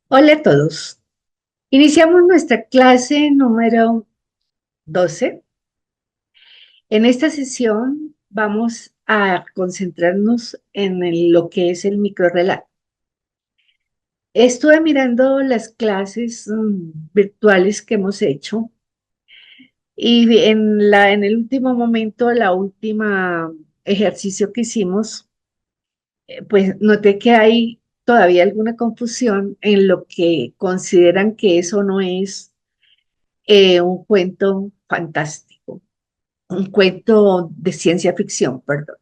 Hola a todos. Iniciamos nuestra clase número 12. En esta sesión vamos a concentrarnos en lo que es el microrrelato. Estuve mirando las clases virtuales que hemos hecho y en el último momento, la última ejercicio que hicimos, pues noté que hay todavía alguna confusión en lo que consideran que eso no es un cuento fantástico, un cuento de ciencia ficción, perdón.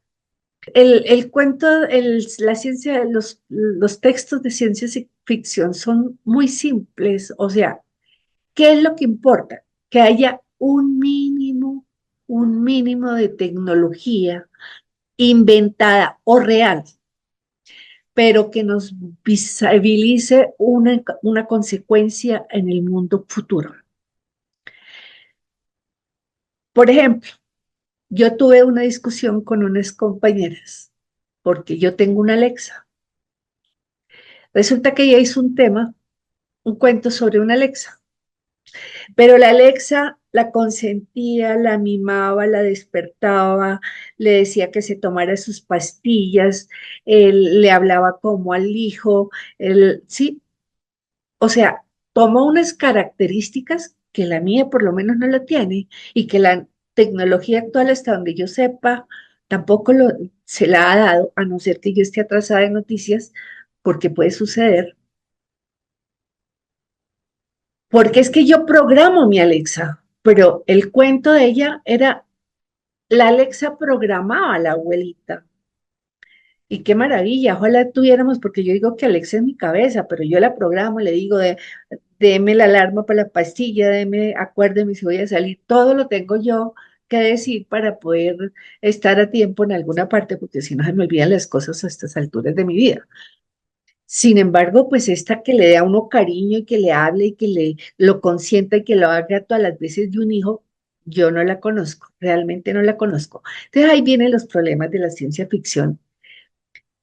El cuento, la ciencia, los textos de ciencia ficción son muy simples, o sea, ¿qué es lo que importa? Que haya un mínimo de tecnología inventada o real, pero que nos visibilice una consecuencia en el mundo futuro. Por ejemplo, yo tuve una discusión con unas compañeras porque yo tengo una Alexa. Resulta que ella hizo un cuento sobre una Alexa, pero la Alexa la consentía, la mimaba, la despertaba, le decía que se tomara sus pastillas, él le hablaba como al hijo, sí, o sea, tomó unas características que la mía por lo menos no la tiene y que la tecnología actual, hasta donde yo sepa, tampoco se la ha dado, a no ser que yo esté atrasada en noticias, porque puede suceder. Porque es que yo programo mi Alexa, pero el cuento de ella era, la Alexa programaba a la abuelita. Y qué maravilla, ojalá tuviéramos, porque yo digo que Alexa es mi cabeza, pero yo la programo, le digo, deme la alarma para la pastilla, deme, acuérdeme si voy a salir, todo lo tengo yo que decir para poder estar a tiempo en alguna parte, porque si no se me olvidan las cosas a estas alturas de mi vida. Sin embargo, pues esta que le dé a uno cariño y que le hable y que le lo consienta y que lo haga todas las veces de un hijo, yo no la conozco, realmente no la conozco. Entonces ahí vienen los problemas de la ciencia ficción.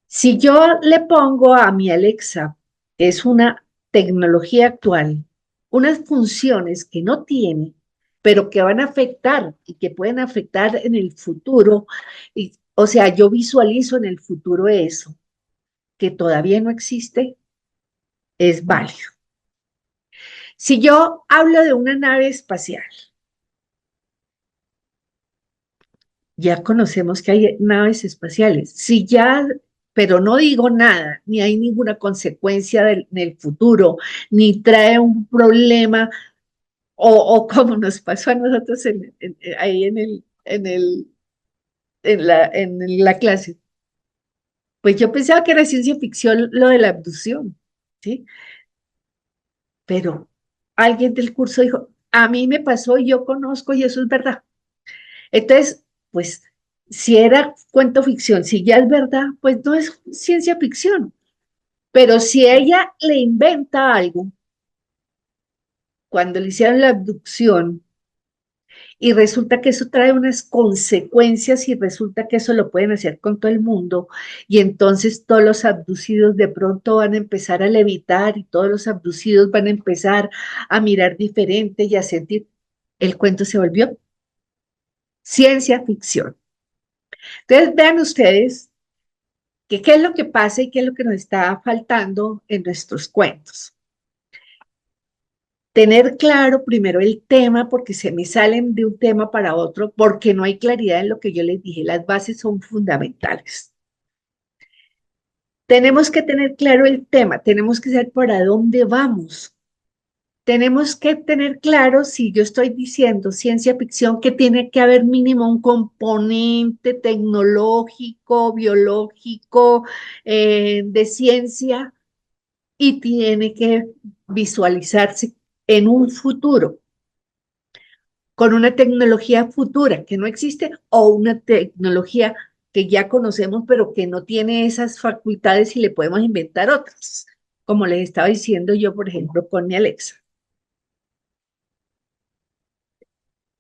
Si yo le pongo a mi Alexa, que es una tecnología actual, unas funciones que no tiene, pero que van a afectar y que pueden afectar en el futuro, o sea, yo visualizo en el futuro eso, que todavía no existe, es válido. Si yo hablo de una nave espacial, ya conocemos que hay naves espaciales. Si ya, pero no digo nada, ni hay ninguna consecuencia en el futuro, ni trae un problema, o como nos pasó a nosotros ahí en la clase. Pues yo pensaba que era ciencia ficción lo de la abducción, ¿sí? Pero alguien del curso dijo, a mí me pasó y yo conozco y eso es verdad. Entonces, pues, si era cuento ficción, si ya es verdad, pues no es ciencia ficción. Pero si ella le inventa algo, cuando le hicieron la abducción, y resulta que eso trae unas consecuencias y resulta que eso lo pueden hacer con todo el mundo, y entonces todos los abducidos de pronto van a empezar a levitar y todos los abducidos van a empezar a mirar diferente y a sentir, el cuento se volvió ciencia ficción. Entonces, vean ustedes que qué es lo que pasa y qué es lo que nos está faltando en nuestros cuentos. Tener claro primero el tema, porque se me salen de un tema para otro, porque no hay claridad en lo que yo les dije, las bases son fundamentales. Tenemos que tener claro el tema, tenemos que saber para dónde vamos. Tenemos que tener claro, si yo estoy diciendo ciencia ficción, que tiene que haber mínimo un componente tecnológico, biológico, de ciencia, y tiene que visualizarse en un futuro, con una tecnología futura que no existe o una tecnología que ya conocemos pero que no tiene esas facultades y le podemos inventar otras, como les estaba diciendo yo, por ejemplo, con mi Alexa.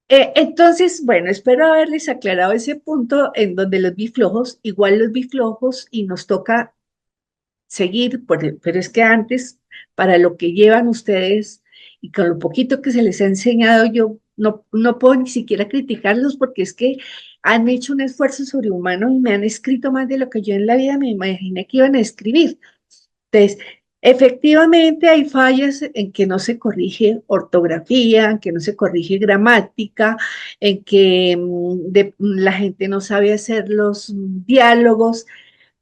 Entonces, bueno, espero haberles aclarado ese punto en donde los vi flojos, igual los vi flojos y nos toca seguir, pero es que antes para lo que llevan ustedes y con lo poquito que se les ha enseñado, yo no puedo ni siquiera criticarlos porque es que han hecho un esfuerzo sobrehumano y me han escrito más de lo que yo en la vida me imaginé que iban a escribir. Entonces, efectivamente hay fallas en que no se corrige ortografía, en que no se corrige gramática, en que la gente no sabe hacer los diálogos,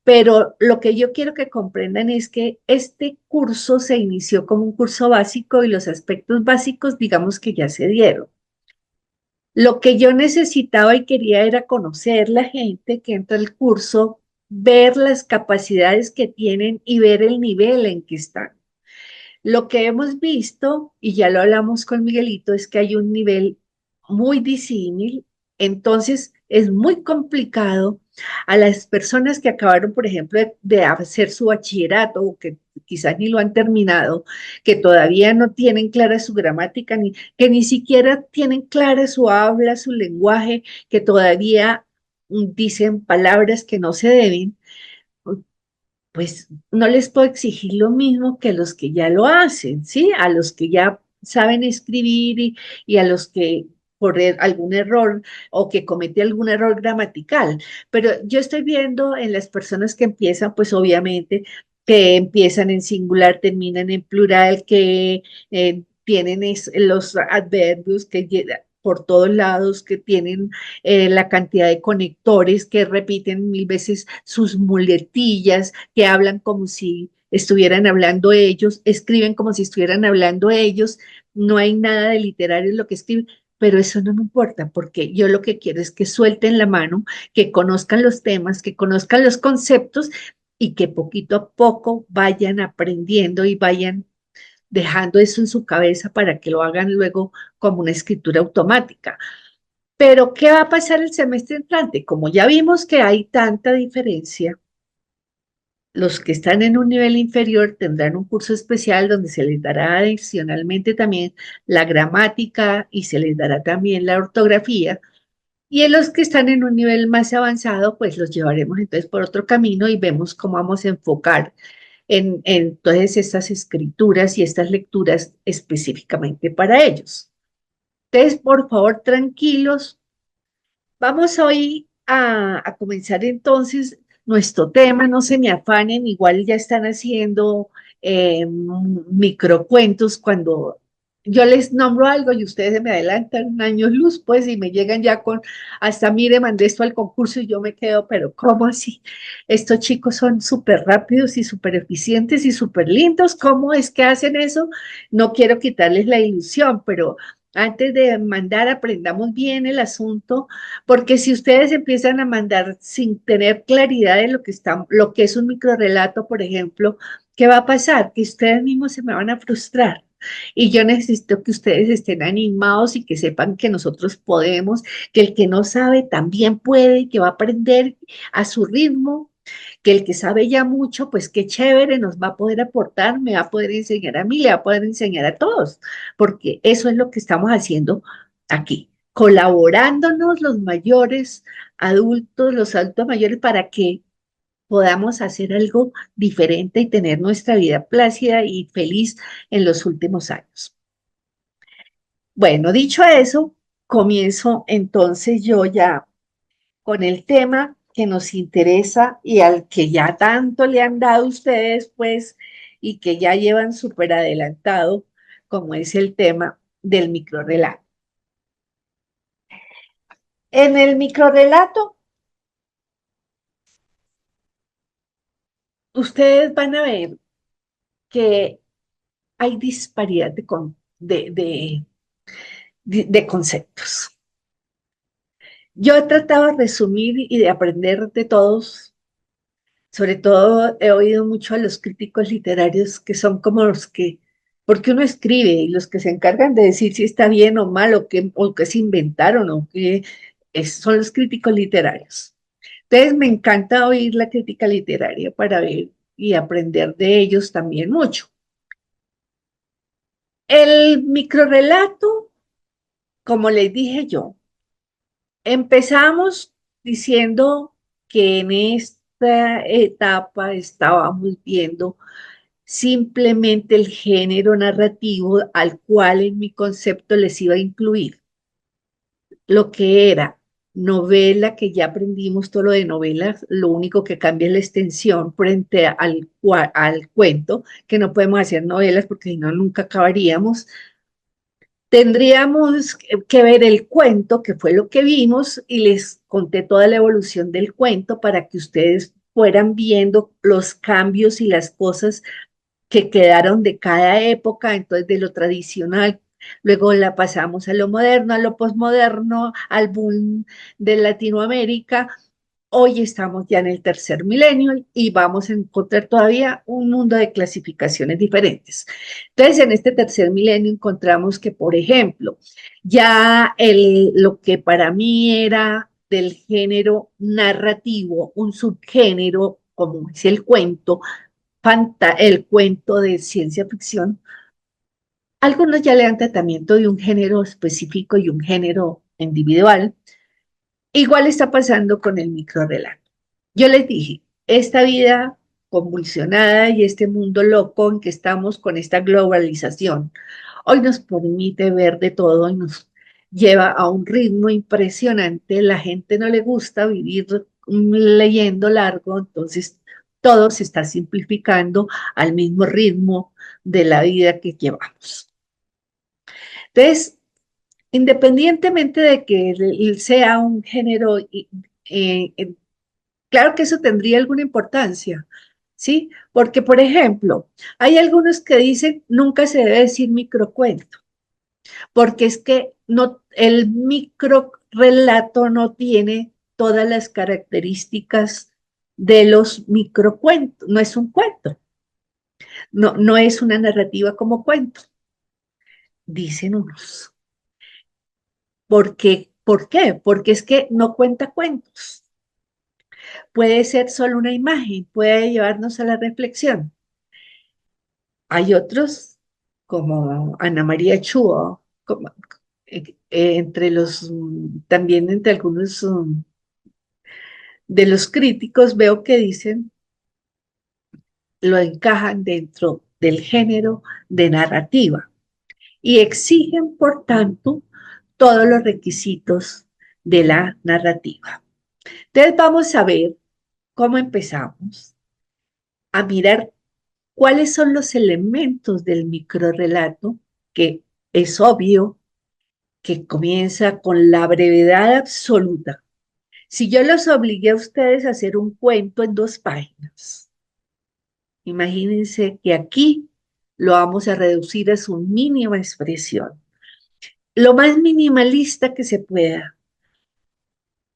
pero lo que yo quiero que comprendan es que este curso se inició como un curso básico y los aspectos básicos, digamos que ya se dieron. Lo que yo necesitaba y quería era conocer la gente que entra al curso, ver las capacidades que tienen y ver el nivel en que están. Lo que hemos visto, y ya lo hablamos con Miguelito, es que hay un nivel muy disímil, entonces es muy complicado a las personas que acabaron, por ejemplo, de hacer su bachillerato o que quizás ni lo han terminado, que todavía no tienen clara su gramática, ni, que ni siquiera tienen clara su habla, su lenguaje, que todavía dicen palabras que no se deben, pues no les puedo exigir lo mismo que a los que ya lo hacen, ¿sí? A los que ya saben escribir y a los que por algún error o que comete algún error gramatical. Pero yo estoy viendo en las personas que empiezan, pues obviamente, que empiezan en singular, terminan en plural, que tienen los adverbios que por todos lados, que tienen la cantidad de conectores, que repiten mil veces sus muletillas, que hablan como si estuvieran hablando ellos, escriben como si estuvieran hablando ellos, no hay nada de literario en lo que escriben, pero eso no me importa, porque yo lo que quiero es que suelten la mano, que conozcan los temas, que conozcan los conceptos y que poquito a poco vayan aprendiendo y vayan dejando eso en su cabeza para que lo hagan luego como una escritura automática. Pero, ¿qué va a pasar el semestre entrante? Como ya vimos que hay tanta diferencia, los que están en un nivel inferior tendrán un curso especial donde se les dará adicionalmente también la gramática y se les dará también la ortografía. Y en los que están en un nivel más avanzado, pues los llevaremos entonces por otro camino y vemos cómo vamos a enfocar en todas estas escrituras y estas lecturas específicamente para ellos. Entonces, por favor, tranquilos. Vamos hoy a comenzar entonces nuestro tema, no se me afanen, igual ya están haciendo microcuentos cuando yo les nombro algo y ustedes se me adelantan años luz, pues, y me llegan ya con, hasta mire, mandé esto al concurso y yo me quedo, pero ¿cómo así? Estos chicos son súper rápidos y súper eficientes y súper lindos, ¿cómo es que hacen eso? No quiero quitarles la ilusión, pero antes de mandar, aprendamos bien el asunto porque si ustedes empiezan a mandar sin tener claridad de lo que está, lo que es un microrrelato, por ejemplo, ¿qué va a pasar? Que ustedes mismos se me van a frustrar. Y yo necesito que ustedes estén animados y que sepan que nosotros podemos, que el que no sabe también puede, que va a aprender a su ritmo, que el que sabe ya mucho, pues qué chévere, nos va a poder aportar, me va a poder enseñar a mí, le va a poder enseñar a todos, porque eso es lo que estamos haciendo aquí, colaborándonos los mayores adultos, los adultos mayores, para que podamos hacer algo diferente y tener nuestra vida plácida y feliz en los últimos años. Bueno, dicho eso, comienzo entonces yo ya con el tema que nos interesa y al que ya tanto le han dado ustedes, pues, y que ya llevan súper adelantado, como es el tema del microrrelato. En el microrrelato, ustedes van a ver que hay disparidad de conceptos. Yo he tratado de resumir y de aprender de todos. Sobre todo he oído mucho a los críticos literarios que son como los que, porque uno escribe y los que se encargan de decir si está bien o mal o que se inventaron o que son los críticos literarios. Entonces me encanta oír la crítica literaria para ver y aprender de ellos también mucho. El microrrelato, como les dije yo, empezamos diciendo que en esta etapa estábamos viendo simplemente el género narrativo al cual en mi concepto les iba a incluir lo que era novela, que ya aprendimos todo lo de novelas, lo único que cambia es la extensión frente al cuento, que no podemos hacer novelas porque si no nunca acabaríamos. Tendríamos que ver el cuento, que fue lo que vimos, y les conté toda la evolución del cuento para que ustedes fueran viendo los cambios y las cosas que quedaron de cada época, entonces de lo tradicional, luego la pasamos a lo moderno, a lo posmoderno, al boom de Latinoamérica. Hoy estamos ya en el tercer milenio y vamos a encontrar todavía un mundo de clasificaciones diferentes. Entonces, en este tercer milenio encontramos que, por ejemplo, ya lo que para mí era del género narrativo, un subgénero, como es el cuento, el cuento de ciencia ficción, algunos ya le dan tratamiento de un género específico y un género individual. Igual está pasando con el microrrelato. Yo les dije, esta vida convulsionada y este mundo loco en que estamos con esta globalización, hoy nos permite ver de todo y nos lleva a un ritmo impresionante. La gente no le gusta vivir leyendo largo, entonces todo se está simplificando al mismo ritmo de la vida que llevamos. Entonces, independientemente de que sea un género, claro que eso tendría alguna importancia, ¿sí? Porque, por ejemplo, hay algunos que dicen nunca se debe decir microcuento, porque es que no, el microrelato no tiene todas las características de los microcuentos, no es un cuento, no es una narrativa como cuento, dicen unos. ¿Por qué? Porque es que no cuenta cuentos. Puede ser solo una imagen, puede llevarnos a la reflexión. Hay otros, como Ana María Chuo, entre los, también entre algunos de los críticos veo que dicen, lo encajan dentro del género de narrativa y exigen, por tanto, todos los requisitos de la narrativa. Entonces vamos a ver cómo empezamos a mirar cuáles son los elementos del microrrelato, que es obvio que comienza con la brevedad absoluta. Si yo los obligué a ustedes a hacer un cuento en 2 páginas, imagínense que aquí lo vamos a reducir a su mínima expresión, lo más minimalista que se pueda.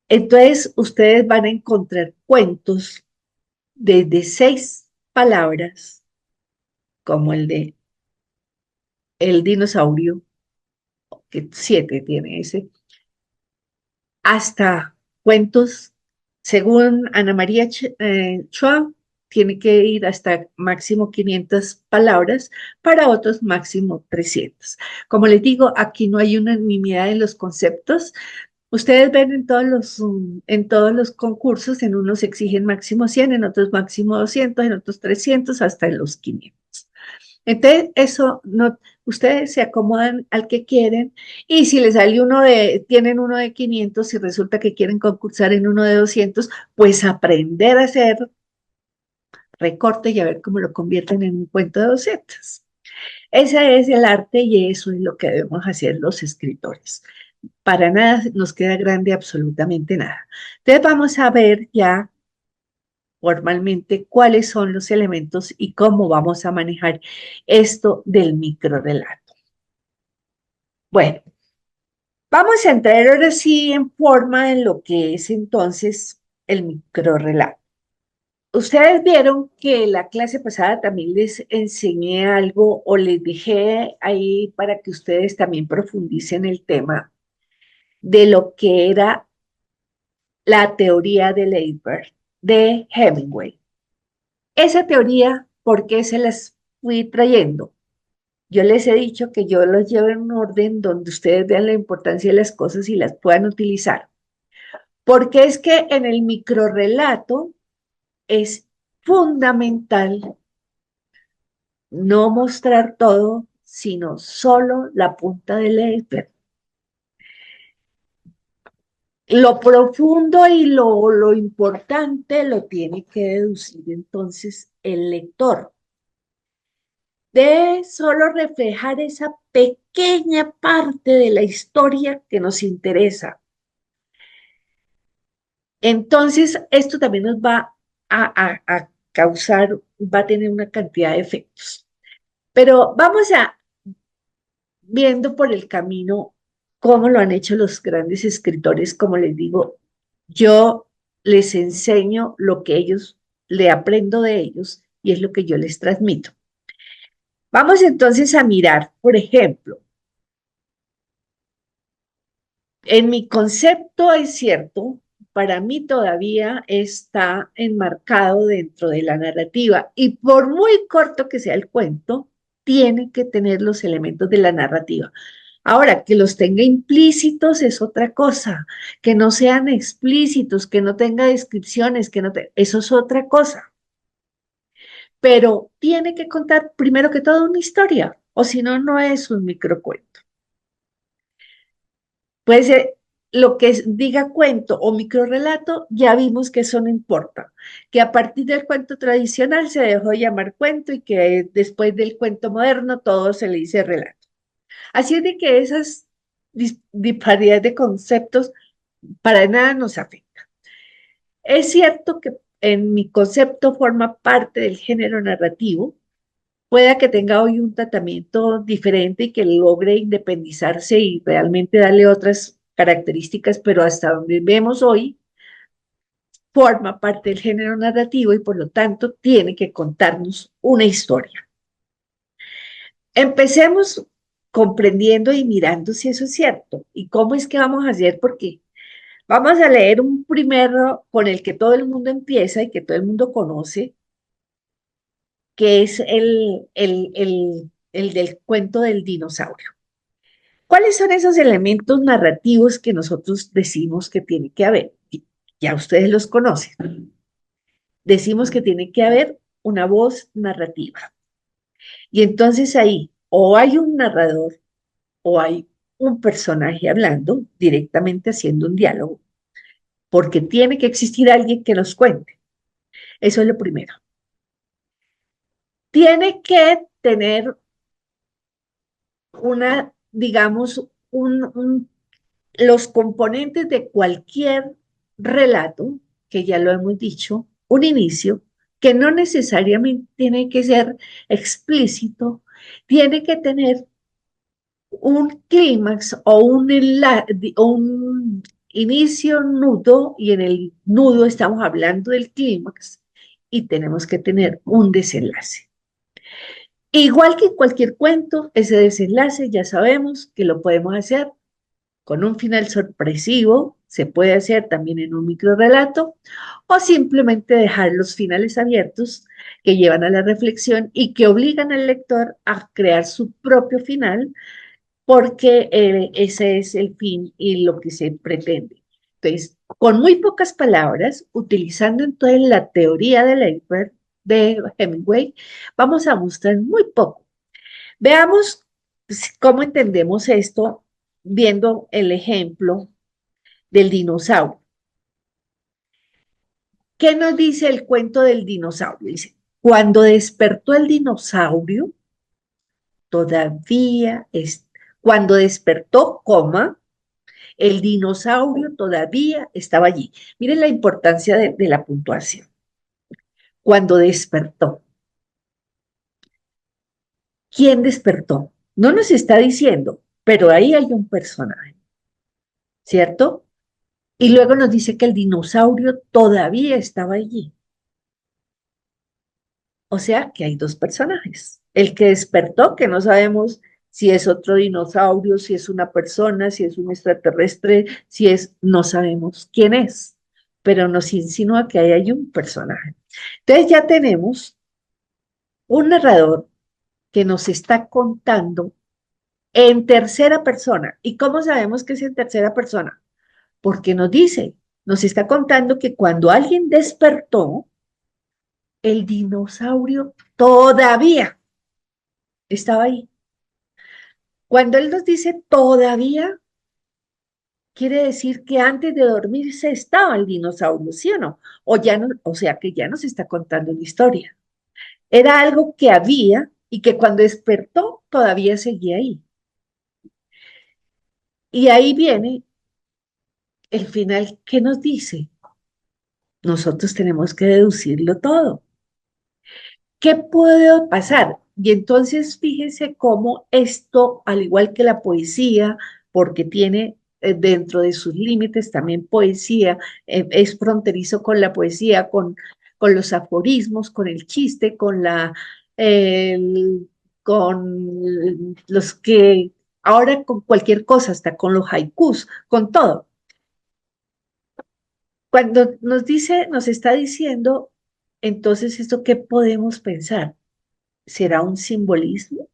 Entonces, ustedes van a encontrar cuentos desde 6 palabras, como el de El dinosaurio, que 7 tiene ese, hasta cuentos, según Ana María Chua, tiene que ir hasta máximo 500 palabras, para otros máximo 300. Como les digo, aquí no hay unanimidad en los conceptos. Ustedes ven en todos los concursos, en unos exigen máximo 100, en otros máximo 200, en otros 300, hasta en los 500. Entonces, eso no, ustedes se acomodan al que quieren y si les sale tienen uno de 500 y resulta que quieren concursar en uno de 200, pues aprender a hacer recorte y a ver cómo lo convierten en un cuento de 200. Ese es el arte y eso es lo que debemos hacer los escritores. Para nada nos queda grande absolutamente nada. Entonces vamos a ver ya formalmente cuáles son los elementos y cómo vamos a manejar esto del microrrelato. Bueno, vamos a entrar ahora sí en forma en lo que es entonces el microrrelato. Ustedes vieron que la clase pasada también les enseñé algo o les dejé ahí para que ustedes también profundicen el tema de lo que era la teoría de Leiber de Hemingway. Esa teoría, ¿por qué se las fui trayendo? Yo les he dicho que yo los llevo en un orden donde ustedes vean la importancia de las cosas y las puedan utilizar. Porque es que en el microrrelato es fundamental no mostrar todo, sino solo la punta del iceberg. Lo profundo y lo importante lo tiene que deducir entonces el lector. Debe solo reflejar esa pequeña parte de la historia que nos interesa. Entonces, esto también nos va a causar, va a tener una cantidad de efectos. Pero vamos a viendo por el camino cómo lo han hecho los grandes escritores, como les digo, yo les enseño lo que ellos, le aprendo de ellos y es lo que yo les transmito. Vamos entonces a mirar, por ejemplo, en mi concepto es cierto, para mí todavía está enmarcado dentro de la narrativa y por muy corto que sea el cuento, tiene que tener los elementos de la narrativa. Ahora, que los tenga implícitos es otra cosa, que no sean explícitos, que no tenga descripciones, eso es otra cosa. Pero tiene que contar primero que todo una historia, o si no, no es un microcuento. Puede ser lo que diga cuento o microrelato, ya vimos que eso no importa, que a partir del cuento tradicional se dejó de llamar cuento y que después del cuento moderno todo se le dice relato. Así es de que esas disparidades de conceptos para nada nos afectan. Es cierto que en mi concepto forma parte del género narrativo, pueda que tenga hoy un tratamiento diferente y que logre independizarse y realmente darle otras características, pero hasta donde vemos hoy, forma parte del género narrativo y por lo tanto tiene que contarnos una historia. Empecemos comprendiendo y mirando si eso es cierto y cómo es que vamos a hacer, porque vamos a leer un primero con el que todo el mundo empieza y que todo el mundo conoce, que es el del cuento del dinosaurio. ¿Cuáles son esos elementos narrativos que nosotros decimos que tiene que haber? Ya ustedes los conocen. Decimos que tiene que haber una voz narrativa. Y entonces ahí o hay un narrador o hay un personaje hablando, directamente haciendo un diálogo, porque tiene que existir alguien que nos cuente. Eso es lo primero. Tiene que tener digamos, los componentes de cualquier relato, que ya lo hemos dicho, un inicio, que no necesariamente tiene que ser explícito, tiene que tener un clímax o un inicio, nudo, y en el nudo estamos hablando del clímax, y tenemos que tener un desenlace. Igual que en cualquier cuento, ese desenlace ya sabemos que lo podemos hacer con un final sorpresivo, se puede hacer también en un microrelato, o simplemente dejar los finales abiertos que llevan a la reflexión y que obligan al lector a crear su propio final, porque ese es el fin y lo que se pretende. Entonces, con muy pocas palabras, utilizando entonces la teoría de Leiber, de Hemingway, vamos a mostrar muy poco. Veamos cómo entendemos esto viendo el ejemplo del dinosaurio. ¿Qué nos dice el cuento del dinosaurio? Dice, cuando despertó el dinosaurio, todavía es, cuando despertó, coma, el dinosaurio todavía estaba allí. Miren la importancia de la puntuación. Cuando despertó. ¿Quién despertó? No nos está diciendo, pero ahí hay un personaje, ¿cierto? Y luego nos dice que el dinosaurio todavía estaba allí. O sea que hay dos personajes. El que despertó, que no sabemos si es otro dinosaurio, si es una persona, si es un extraterrestre, si es, no sabemos quién es, pero nos insinúa que ahí hay un personaje. Entonces ya tenemos un narrador que nos está contando en tercera persona. ¿Y cómo sabemos que es en tercera persona? Porque nos dice, nos está contando que cuando alguien despertó, el dinosaurio todavía. estaba ahí. Cuando él nos dice todavía, quiere decir que antes de dormirse estaba el dinosaurio, ¿sí o no? O ya no, o sea que ya nos está contando una historia. Era algo que había y que cuando despertó todavía seguía ahí. Y ahí viene el final que nos dice, nosotros tenemos que deducirlo todo. ¿Qué puede pasar? Y entonces fíjense cómo esto, al igual que la poesía, porque tiene dentro de sus límites también poesía, es fronterizo con la poesía, con los aforismos, con el chiste, con los que ahora con cualquier cosa, hasta con los haikus, con todo. Cuando nos dice, nos está diciendo, entonces, ¿esto qué podemos pensar? ¿Será un simbolismo?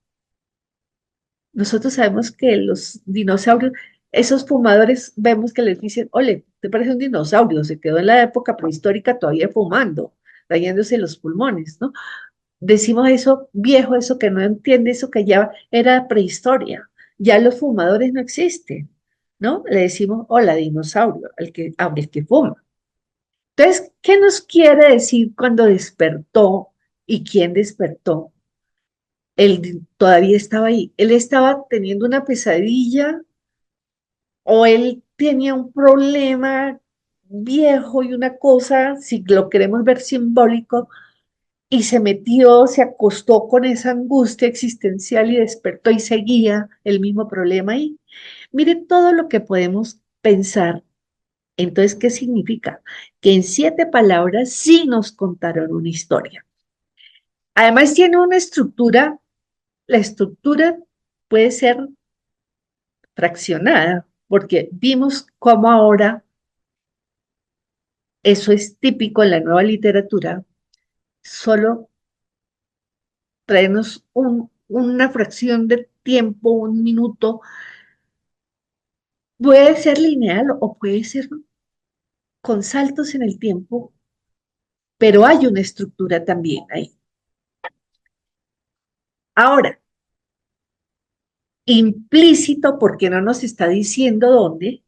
Nosotros sabemos que los dinosaurios, esos fumadores, vemos que les dicen, ole, te parece un dinosaurio, se quedó en la época prehistórica todavía fumando, dañándose los pulmones, ¿no? Decimos eso viejo, eso que no entiende, eso que ya era prehistoria, ya los fumadores no existen, ¿no? Le decimos, hola, dinosaurio, el que fuma. Entonces, ¿qué nos quiere decir cuando despertó y quién despertó? Él todavía estaba ahí. Él estaba teniendo una pesadilla o él tenía un problema viejo y una cosa, si lo queremos ver simbólico, y se metió, se acostó con esa angustia existencial y despertó y seguía el mismo problema ahí. Mire todo lo que podemos pensar. Entonces, ¿qué significa? Que en 7 palabras sí nos contaron una historia. Además, tiene una estructura, la estructura puede ser fraccionada, porque vimos cómo ahora eso es típico en la nueva literatura, solo traernos una fracción de tiempo, un minuto, puede ser lineal o puede ser con saltos en el tiempo, pero hay una estructura también ahí. Ahora, implícito, porque no nos está diciendo dónde,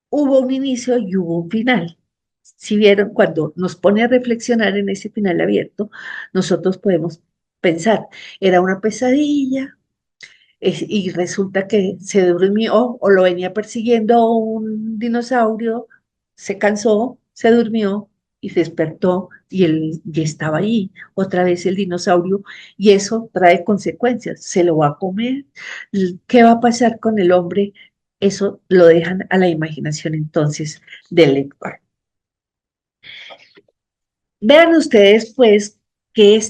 hubo un inicio y hubo un final. Si vieron, cuando nos pone a reflexionar en ese final abierto, nosotros podemos pensar, era una pesadilla y resulta que se durmió o lo venía persiguiendo un dinosaurio, se cansó, se durmió y se despertó y él ya estaba ahí, otra vez el dinosaurio, y eso trae consecuencias, se lo va a comer, ¿qué va a pasar con el hombre? Eso lo dejan a la imaginación entonces del lector. Vean ustedes, pues, que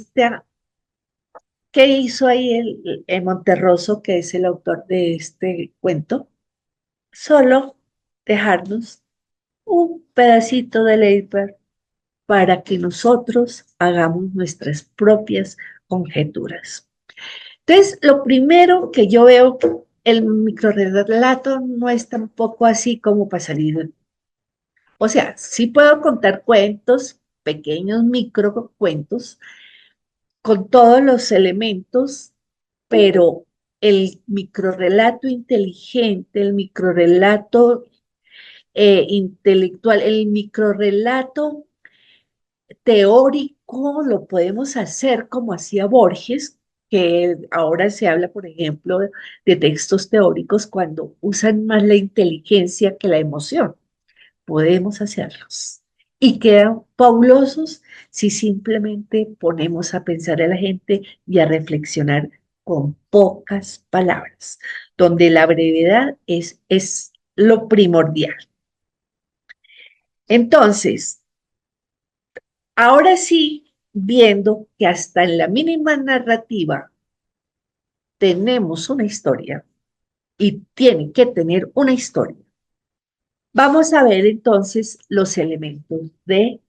¿qué hizo ahí el Monterroso, que es el autor de este cuento? Solo dejarnos un pedacito del iceberg para que nosotros hagamos nuestras propias conjeturas. Entonces, lo primero que yo veo, el microrrelato no es tampoco así como para salir. O sea, sí puedo contar cuentos, pequeños microcuentos, con todos los elementos, pero el microrrelato inteligente, el microrrelato intelectual, el microrrelato teórico lo podemos hacer como hacía Borges, que ahora se habla, por ejemplo, de textos teóricos cuando usan más la inteligencia que la emoción. Podemos hacerlos. Y quedan fabulosos si simplemente ponemos a pensar a la gente y a reflexionar con pocas palabras, donde la brevedad es lo primordial. Entonces, ahora sí, viendo que hasta en la mínima narrativa tenemos una historia y tiene que tener una historia, vamos a ver entonces los elementos de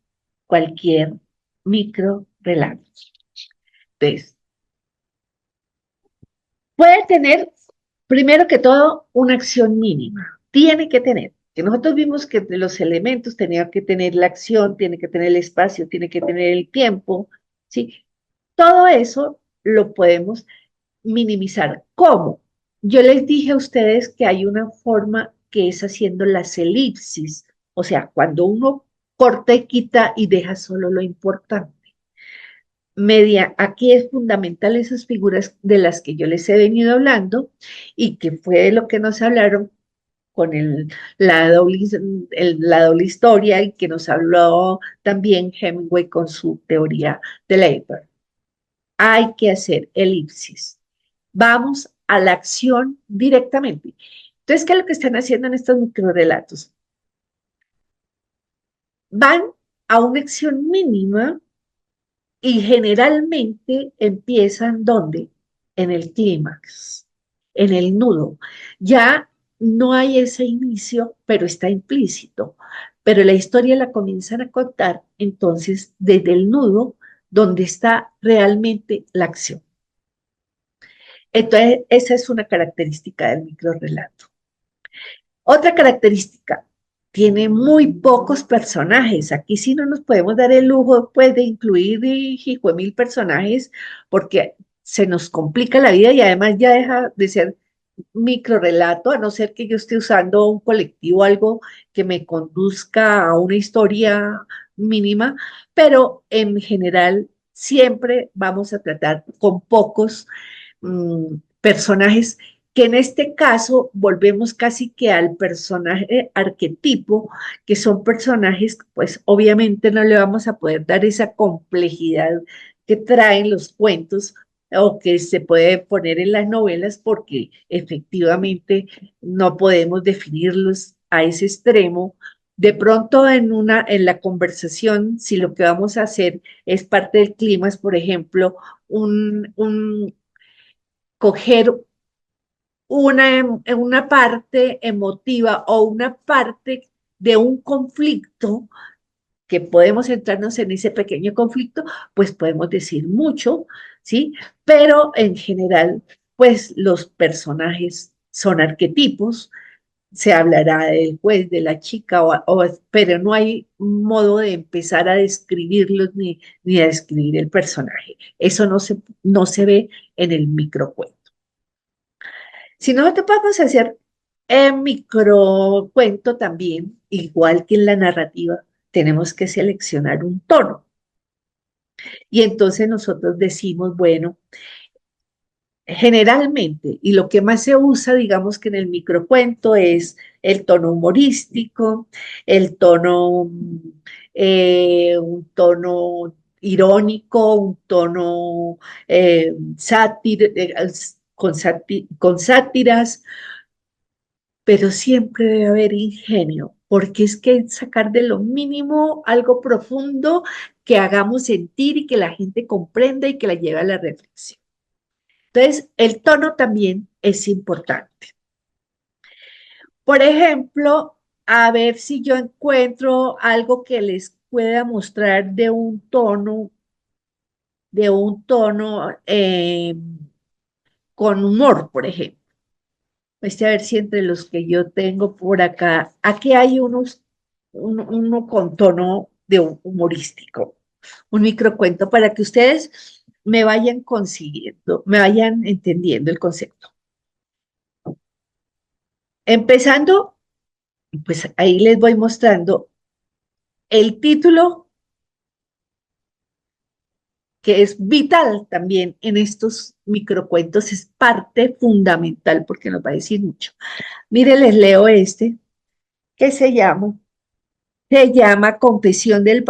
cualquier micro relato. Entonces, puede tener, primero que todo, una acción mínima. Tiene que tener. Que nosotros vimos que de los elementos tenía que tener la acción, tiene que tener el espacio, tiene que tener el tiempo, ¿sí? Todo eso lo podemos minimizar. ¿Cómo? Yo les dije a ustedes que hay una forma que es haciendo las elipsis, o sea, cuando uno corta y quita y deja solo lo importante. Aquí es fundamental esas figuras de las que yo les he venido hablando y que fue de lo que nos hablaron con la doble historia y que nos habló también Hemingway con su teoría de Leiber. Hay que hacer elipsis. Vamos a la acción directamente. Entonces, ¿qué es lo que están haciendo en estos microrelatos? Van a una acción mínima y generalmente empiezan ¿dónde? En el clímax, en el nudo. Ya no hay ese inicio, pero está implícito. Pero la historia la comienzan a contar entonces desde el nudo, donde está realmente la acción. Entonces, esa es una característica del microrrelato. Otra característica, tiene muy pocos personajes. Aquí sí no nos podemos dar el lujo pues, de incluir mil personajes porque se nos complica la vida y además ya deja de ser microrrelato, a no ser que yo esté usando un colectivo, algo que me conduzca a una historia mínima, pero en general siempre vamos a tratar con pocos personajes que en este caso volvemos casi que al personaje arquetipo, que son personajes, pues obviamente no le vamos a poder dar esa complejidad que traen los cuentos o que se puede poner en las novelas porque efectivamente no podemos definirlos a ese extremo. De pronto en la conversación, si lo que vamos a hacer es parte del clima, es por ejemplo, un coger una parte emotiva o una parte de un conflicto que podemos centrarnos en ese pequeño conflicto, pues podemos decir mucho, ¿sí? Pero en general, pues los personajes son arquetipos, se hablará del juez, de la chica, pero no hay modo de empezar a describirlos ni a describir el personaje. Eso no se ve en el microcuento. Si nosotros podemos hacer en microcuento también, igual que en la narrativa, tenemos que seleccionar un tono. Y entonces nosotros decimos, bueno, generalmente, y lo que más se usa, digamos que en el microcuento es el tono humorístico, el tono, un tono irónico, un tono con sátiras, pero siempre debe haber ingenio, porque es que sacar de lo mínimo algo profundo que hagamos sentir y que la gente comprenda y que la lleve a la reflexión. Entonces, el tono también es importante. Por ejemplo, a ver si yo encuentro algo que les pueda mostrar de un tono con humor, por ejemplo. A ver si entre los que yo tengo por acá, aquí hay uno con tono de humorístico, un microcuento para que ustedes me vayan consiguiendo, me vayan entendiendo el concepto. Empezando, pues ahí les voy mostrando el título, que es vital también en estos microcuentos, es parte fundamental porque nos va a decir mucho. Mire, les leo este, que se llama Confesión del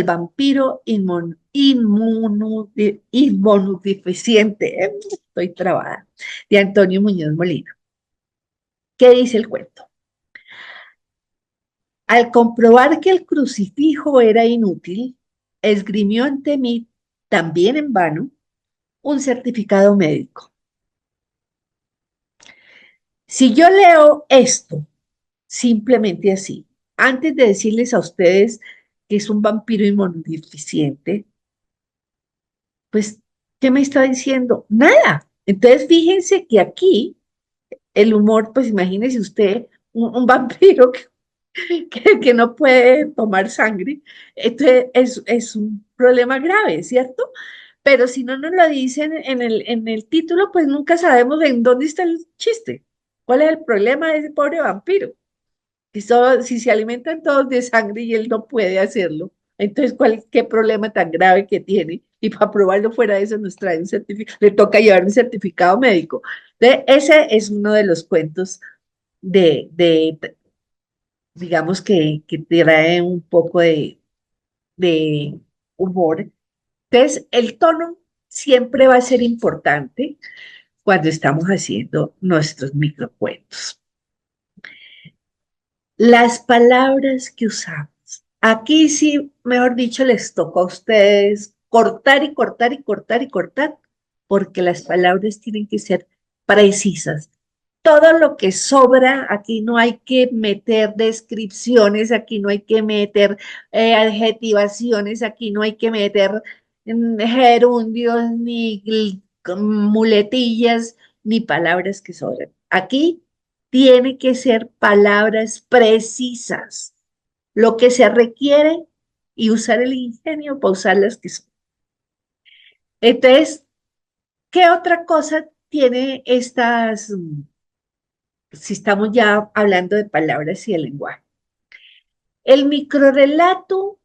vampiro inmunodeficiente. Estoy trabada, de Antonio Muñoz Molina. ¿Qué dice el cuento? Al comprobar que el crucifijo era inútil, esgrimió ante mí, también en vano, un certificado médico. Si yo leo esto simplemente así, antes de decirles a ustedes que es un vampiro inmunodeficiente, pues, ¿qué me está diciendo? Nada. Entonces, fíjense que aquí el humor, pues imagínese usted un vampiro que no puede tomar sangre, entonces es un problema grave, ¿cierto? pero si no nos lo dicen en el título, pues nunca sabemos en dónde está el chiste. ¿Cuál es el problema de ese pobre vampiro? Si se alimentan todos de sangre y él no puede hacerlo, entonces, qué problema tan grave que tiene? Y para probarlo fuera de eso nos trae un certificado, le toca llevar un certificado médico. Ese es uno de los cuentos de digamos, que trae un poco de humor. Entonces, el tono siempre va a ser importante cuando estamos haciendo nuestros microcuentos. Las palabras que usamos. Aquí sí, mejor dicho, les toca a ustedes cortar y cortar y cortar y cortar, porque las palabras tienen que ser precisas. Todo lo que sobra, aquí no hay que meter descripciones, aquí no hay que meter adjetivaciones, aquí no hay que meter gerundios, ni muletillas, ni palabras que sobran. Aquí tiene que ser palabras precisas, lo que se requiere y usar el ingenio para usar las que son. Entonces, ¿qué otra cosa tiene estas, si estamos ya hablando de palabras y de lenguaje? El microrrelato,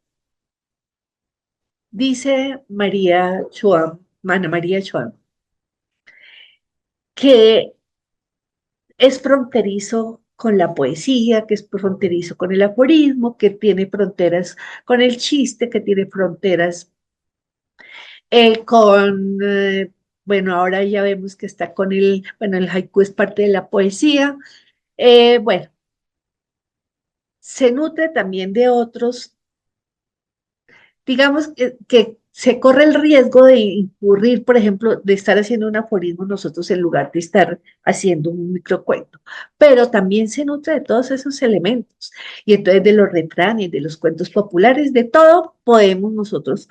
dice María Chuam, Ana María Chuam, que es fronterizo con la poesía, que es fronterizo con el aforismo, que tiene fronteras con el chiste, que tiene fronteras bueno, ahora ya vemos que está con bueno, el haiku es parte de la poesía. Bueno, se nutre también de otros, digamos que se corre el riesgo de incurrir, por ejemplo, de estar haciendo un aforismo nosotros en lugar de estar haciendo un microcuento, pero también se nutre de todos esos elementos, y entonces de los refranes, de los cuentos populares, de todo podemos nosotros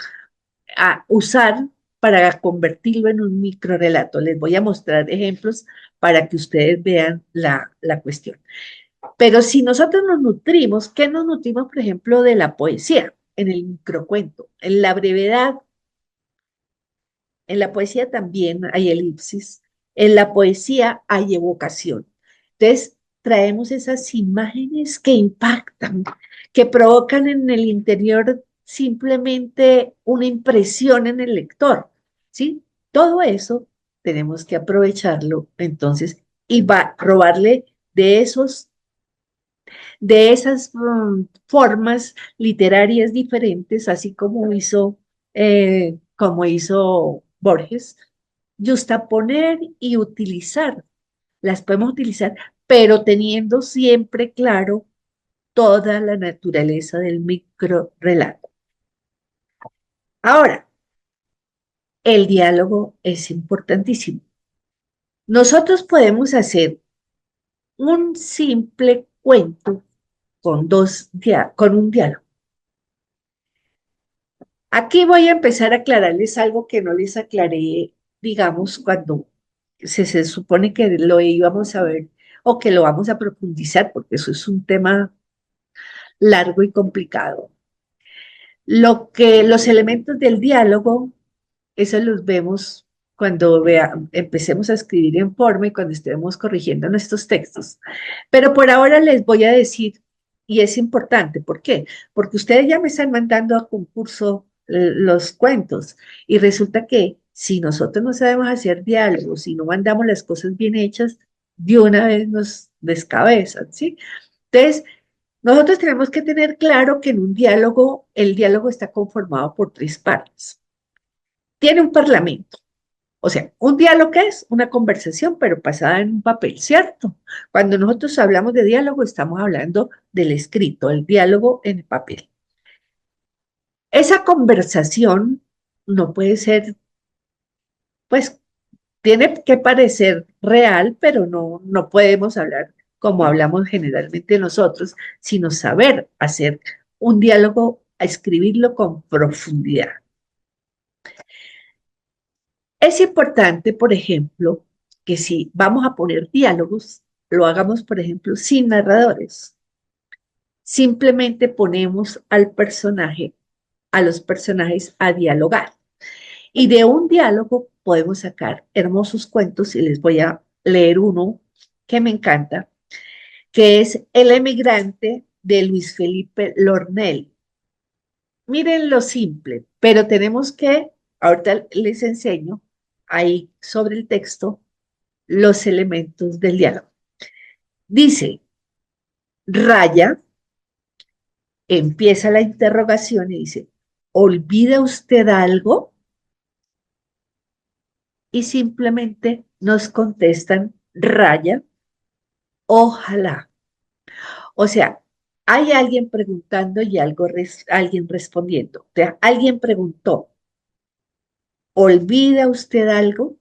usar para convertirlo en un microrelato. Les voy a mostrar ejemplos para que ustedes vean la cuestión. Pero si nosotros nos nutrimos, ¿qué nos nutrimos, por ejemplo, de la poesía? En el microcuento, en la brevedad, en la poesía también hay elipsis, en la poesía hay evocación. Entonces, traemos esas imágenes que impactan, que provocan en el interior simplemente una impresión en el lector, ¿sí? Todo eso tenemos que aprovecharlo entonces y va a robarle de de esas formas literarias diferentes, así como hizo Borges, justaponer y utilizar, las podemos utilizar, pero teniendo siempre claro toda la naturaleza del microrelato. Ahora, el diálogo es importantísimo. Nosotros podemos hacer un simple cuento con un diálogo. Aquí voy a empezar a aclararles algo que no les aclaré, digamos, cuando se supone que lo íbamos a ver o que lo vamos a profundizar, porque eso es un tema largo y complicado. Los elementos del diálogo, eso los vemos cuando empecemos a escribir en forma y cuando estemos corrigiendo nuestros textos. Pero por ahora les voy a decir, y es importante, ¿por qué? Porque ustedes ya me están mandando a concurso los cuentos y resulta que si nosotros no sabemos hacer diálogos, si no mandamos las cosas bien hechas, de una vez nos descabezan, ¿sí? Entonces, nosotros tenemos que tener claro que en un diálogo, el diálogo está conformado por tres partes. Tiene un parlamento. O sea, un diálogo es una conversación, pero pasada en un papel, ¿cierto? Cuando nosotros hablamos de diálogo, estamos hablando del escrito, el diálogo en el papel. Esa conversación no puede ser, pues, tiene que parecer real, pero no podemos hablar como hablamos generalmente nosotros, sino saber hacer un diálogo, a escribirlo con profundidad. Es importante, por ejemplo, que si vamos a poner diálogos, lo hagamos, por ejemplo, sin narradores. Simplemente ponemos a los personajes a dialogar. Y de un diálogo podemos sacar hermosos cuentos y les voy a leer uno que me encanta, que es El emigrante de Luis Felipe Lornel. Miren lo simple, pero tenemos que, ahorita les enseño ahí sobre el texto los elementos del diálogo. Dice, Raya, empieza la interrogación y dice, ¿olvida usted algo? Y simplemente nos contestan, Raya, ojalá. O sea, hay alguien preguntando y alguien respondiendo. O sea, alguien preguntó, ¿olvida usted algo?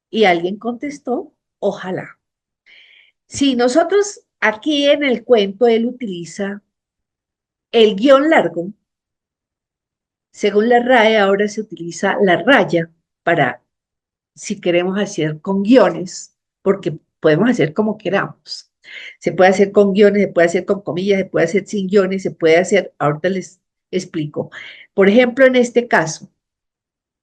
Y alguien contestó, ojalá. Si nosotros aquí en el cuento él utiliza el guión largo, según la RAE ahora se utiliza la raya para si queremos hacer con guiones, porque podemos hacer como queramos. Se puede hacer con guiones, se puede hacer con comillas, se puede hacer sin guiones, se puede hacer, ahorita les explico. Por ejemplo, en este caso,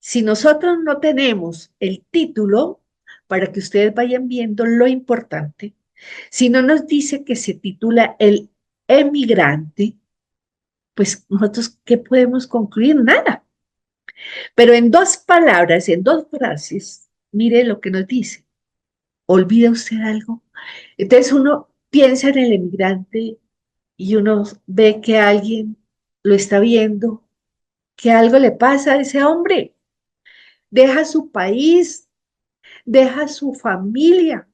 si nosotros no tenemos el título, para que ustedes vayan viendo lo importante, si no nos dice que se titula El emigrante, pues nosotros, ¿qué podemos concluir? Nada. Pero en dos palabras, en dos frases, mire lo que nos dice. ¿Olvida usted algo? Entonces uno piensa en el emigrante y uno ve que alguien lo está viendo, que algo le pasa a ese hombre. Deja su país, deja su familia,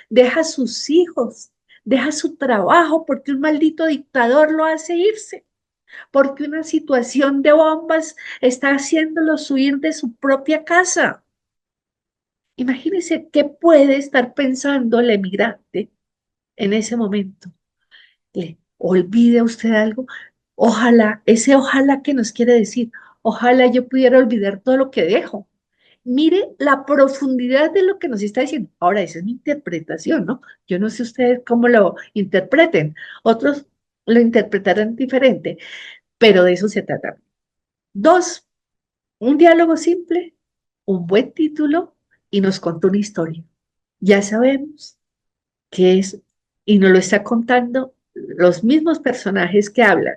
deja sus hijos, deja su trabajo porque un maldito dictador lo hace irse, porque una situación de bombas está haciéndolos huir de su propia casa. Imagínense qué puede estar pensando el emigrante en ese momento. ¿Le olvide usted algo? Ojalá, ese ojalá que nos quiere decir, ojalá yo pudiera olvidar todo lo que dejo. Mire la profundidad de lo que nos está diciendo. Ahora, esa es mi interpretación, ¿no? Yo no sé ustedes cómo lo interpreten. Otros lo interpretarán diferente, pero de eso se trata. Dos, un diálogo simple, un buen título y nos contó una historia. Ya sabemos qué es, y nos lo está contando los mismos personajes que hablan.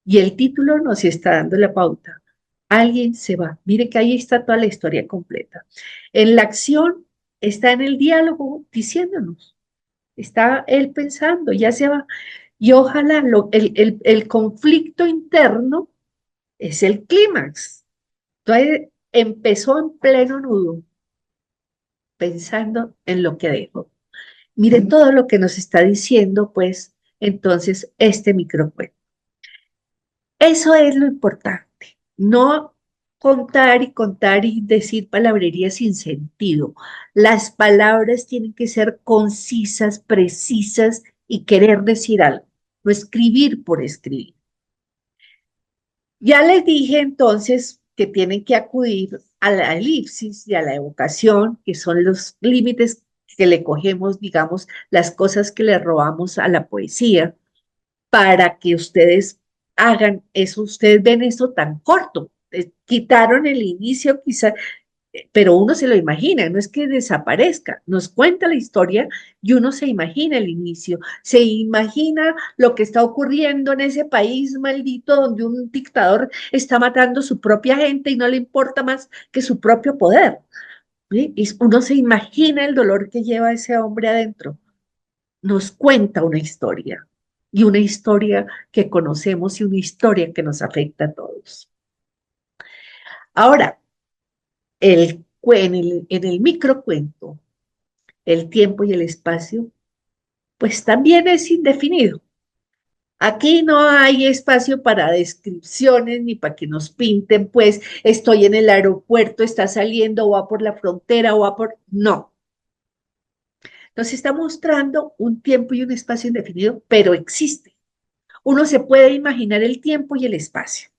Y el título nos está dando la pauta. Alguien se va. Mire que ahí está toda la historia completa. En la acción está en el diálogo diciéndonos, está él pensando, ya se va. Y ojalá el conflicto interno es el clímax. Entonces empezó en pleno nudo, pensando en lo que dejó. Miren todo lo que nos está diciendo, pues, entonces, este microcuento. Eso es lo importante, no contar y decir palabrerías sin sentido. Las palabras tienen que ser concisas, precisas y querer decir algo, no escribir por escribir. Ya les dije entonces que tienen que acudir a la elipsis y a la evocación, que son los límites que le cogemos, digamos, las cosas que le robamos a la poesía para que ustedes hagan eso. Ustedes ven esto tan corto, quitaron el inicio quizá, pero uno se lo imagina, no es que desaparezca, nos cuenta la historia y uno se imagina el inicio, se imagina lo que está ocurriendo en ese país maldito donde un dictador está matando a su propia gente y no le importa más que su propio poder. ¿Sí? Y uno se imagina el dolor que lleva ese hombre adentro. Nos cuenta una historia y una historia que conocemos y una historia que nos afecta a todos. Ahora, en el microcuento, el tiempo y el espacio, pues también es indefinido. Aquí no hay espacio para descripciones ni para que nos pinten, pues estoy en el aeropuerto, está saliendo, o va por la frontera, o va por... No. Nos está mostrando un tiempo y un espacio indefinido, pero existe. Uno se puede imaginar el tiempo y el espacio.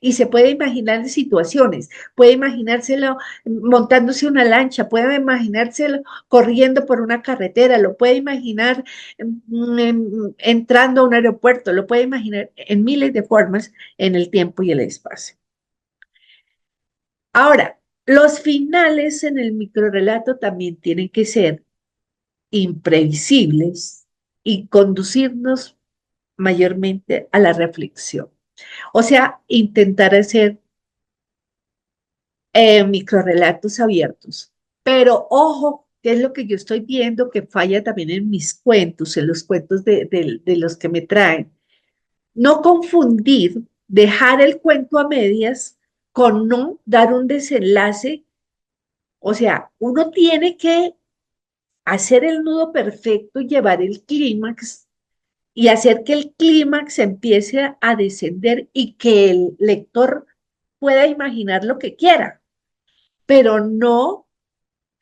y se puede imaginar en situaciones, puede imaginárselo montándose una lancha, puede imaginárselo corriendo por una carretera, lo puede imaginar entrando a un aeropuerto, lo puede imaginar en miles de formas en el tiempo y el espacio. Ahora, los finales en el microrrelato también tienen que ser imprevisibles y conducirnos mayormente a la reflexión. O sea, intentar hacer microrrelatos abiertos. Pero ojo, ¿qué es lo que yo estoy viendo que falla también en mis cuentos, en los cuentos de los que me traen? No confundir, dejar el cuento a medias con no dar un desenlace. O sea, uno tiene que hacer el nudo perfecto, llevar el clímax y hacer que el clímax empiece a descender y que el lector pueda imaginar lo que quiera, pero no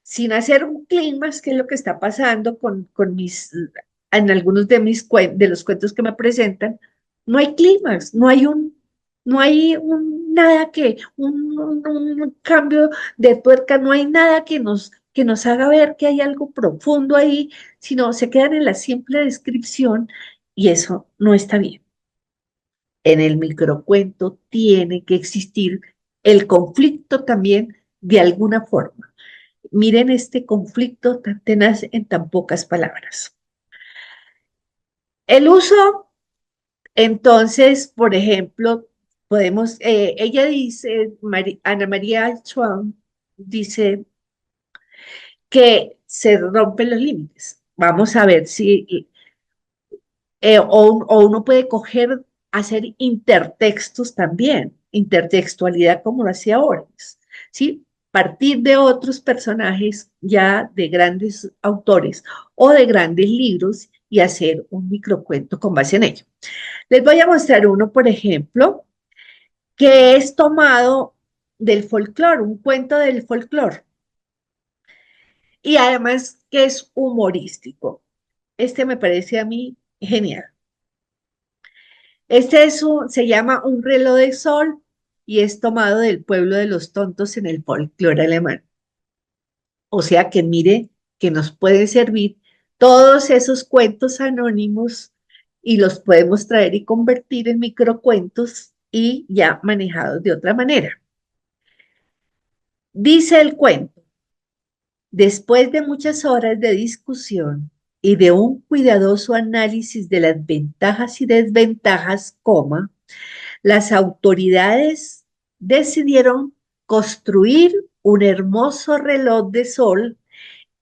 sin hacer un clímax, que es lo que está pasando con en algunos de de los cuentos que me presentan, no hay clímax, no hay nada un cambio de tuerca, no hay nada que nos haga ver que hay algo profundo ahí, sino se quedan en la simple descripción y eso no está bien. En el microcuento tiene que existir el conflicto también de alguna forma. Miren este conflicto tan tenaz en tan pocas palabras. El uso, entonces, por ejemplo, podemos, ella dice, Ana María Schwan dice que se rompen los límites. Vamos a ver si, o uno puede coger, hacer intertextos también, intertextualidad como lo hacía Orwell, ¿sí? Partir de otros personajes ya de grandes autores o de grandes libros y hacer un microcuento con base en ello. Les voy a mostrar uno, por ejemplo, que es tomado del folclore, un cuento del folclore, y además que es humorístico. Este me parece a mí genial. Se llama Un reloj de sol y es tomado del pueblo de los tontos en el folclore alemán. O sea que mire que nos pueden servir todos esos cuentos anónimos y los podemos traer y convertir en microcuentos y ya manejados de otra manera. Dice el cuento, después de muchas horas de discusión y de un cuidadoso análisis de las ventajas y desventajas, coma, las autoridades decidieron construir un hermoso reloj de sol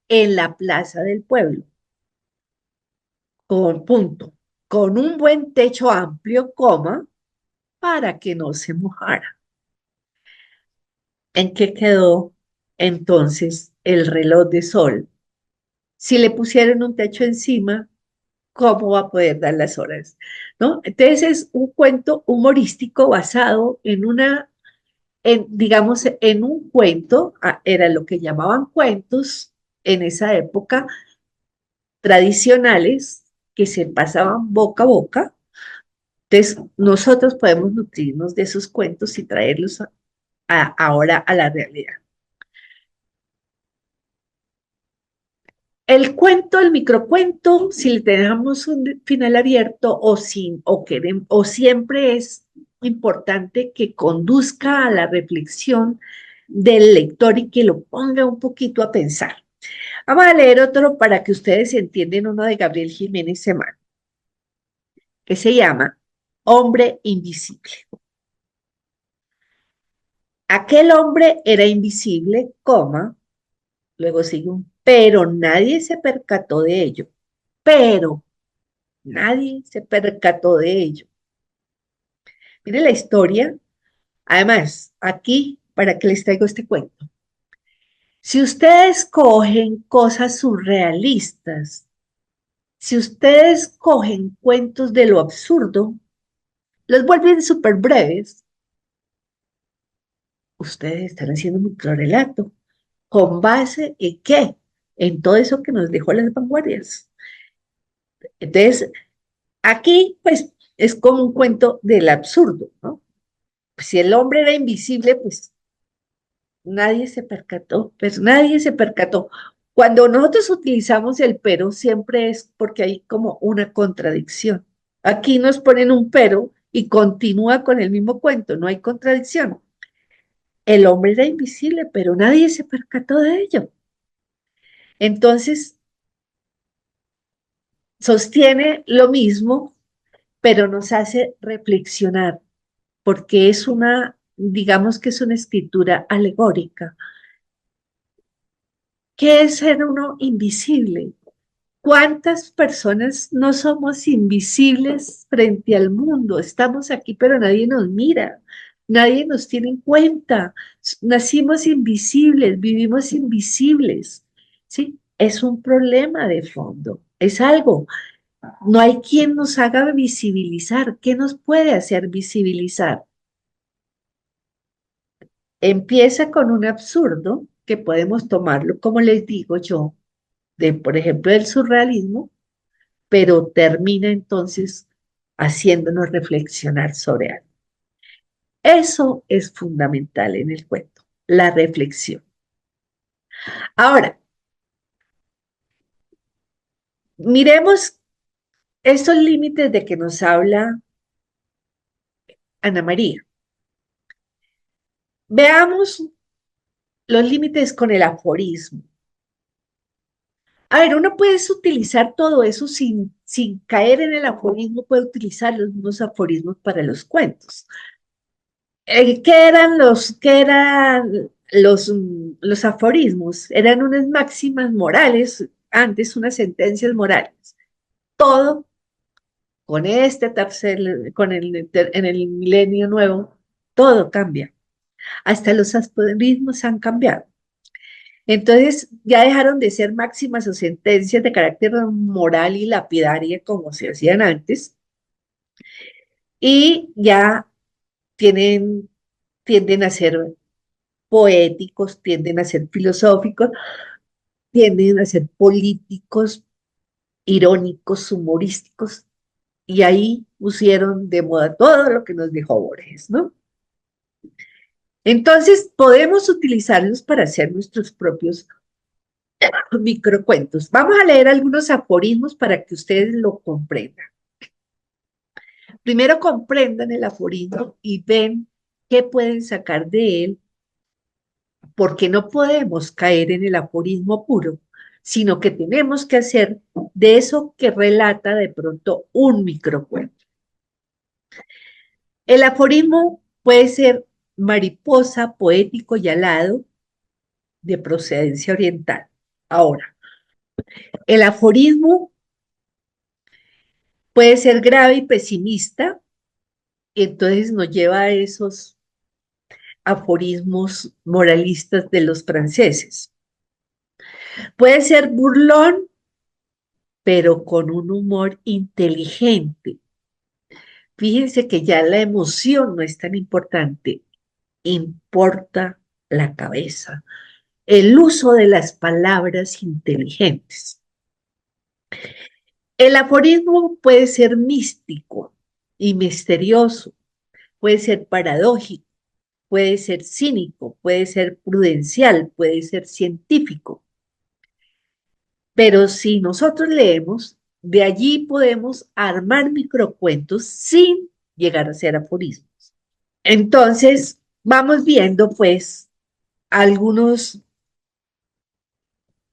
en la plaza del pueblo, con punto, con un buen techo amplio, coma, para que no se mojara. ¿En qué quedó entonces el reloj de sol? Si le pusieron un techo encima, ¿cómo va a poder dar las horas? ¿No? Entonces es un cuento humorístico basado en digamos, en un cuento, era lo que llamaban cuentos en esa época, tradicionales, que se pasaban boca a boca. Entonces, nosotros podemos nutrirnos de esos cuentos y traerlos ahora a la realidad. El cuento, el microcuento, si le tenemos un final abierto o siempre es importante que conduzca a la reflexión del lector y que lo ponga un poquito a pensar. Vamos a leer otro para que ustedes entiendan, uno de Gabriel Jiménez Semán, que se llama Hombre Invisible. Aquel hombre era invisible, coma, luego sigue pero nadie se percató de ello. Pero nadie se percató de ello. Mire la historia. Además, aquí, ¿para qué les traigo este cuento? Si ustedes cogen cosas surrealistas, si ustedes cogen cuentos de lo absurdo, los vuelven súper breves, ustedes están haciendo un microrelato. ¿Con base en qué? En todo eso que nos dejó las vanguardias. Entonces, aquí, pues, es como un cuento del absurdo, ¿no? si el hombre era invisible, pues nadie se percató, pues nadie se percató. Cuando nosotros utilizamos el pero, siempre es porque hay como una contradicción. Aquí nos ponen un pero y continúa con el mismo cuento, no hay contradicción. El hombre era invisible, pero nadie se percató de ello. Entonces, sostiene lo mismo, pero nos hace reflexionar, porque es una, digamos que es una escritura alegórica. ¿Qué es ser uno invisible? ¿Cuántas personas no somos invisibles frente al mundo? Estamos aquí, pero nadie nos mira, nadie nos tiene en cuenta. Nacimos invisibles, vivimos invisibles. ¿Sí? Es un problema de fondo, es algo. No hay quien nos haga visibilizar. ¿Qué nos puede hacer visibilizar? Empieza con un absurdo que podemos tomarlo, como les digo yo, de, por ejemplo, del surrealismo, pero termina entonces haciéndonos reflexionar sobre algo. Eso es fundamental en el cuento, la reflexión. Ahora, miremos estos límites de que nos habla Ana María. Veamos los límites con el aforismo. A ver, uno puede utilizar todo eso sin caer en el aforismo, puede utilizar los mismos aforismos para los cuentos. ¿Qué eran los aforismos? Eran unas máximas morales, antes unas sentencias morales. Todo con este tercer, en el milenio nuevo, todo cambia. Hasta los aforismos han cambiado. Entonces ya dejaron de ser máximas o sentencias de carácter moral y lapidaria como se hacían antes, y ya tienen, tienden a ser poéticos, tienden a ser filosóficos, tienden a ser políticos, irónicos, humorísticos, y ahí pusieron de moda todo lo que nos dejó Borges, ¿no? Entonces, podemos utilizarlos para hacer nuestros propios microcuentos. Vamos a leer algunos aforismos para que ustedes lo comprendan. Primero comprendan el aforismo y ven qué pueden sacar de él, porque no podemos caer en el aforismo puro, sino que tenemos que hacer de eso que relata de pronto un microcuento. El aforismo puede ser mariposa, poético y alado, de procedencia oriental. Ahora, el aforismo puede ser grave y pesimista, y entonces nos lleva a esos aforismos moralistas de los franceses. Puede ser burlón, pero con un humor inteligente. Fíjense que ya la emoción no es tan importante, importa la cabeza, el uso de las palabras inteligentes. El aforismo puede ser místico y misterioso, puede ser paradójico, puede ser cínico, puede ser prudencial, puede ser científico. Pero si nosotros leemos, de allí podemos armar microcuentos sin llegar a ser aforismos. Entonces, vamos viendo pues algunos,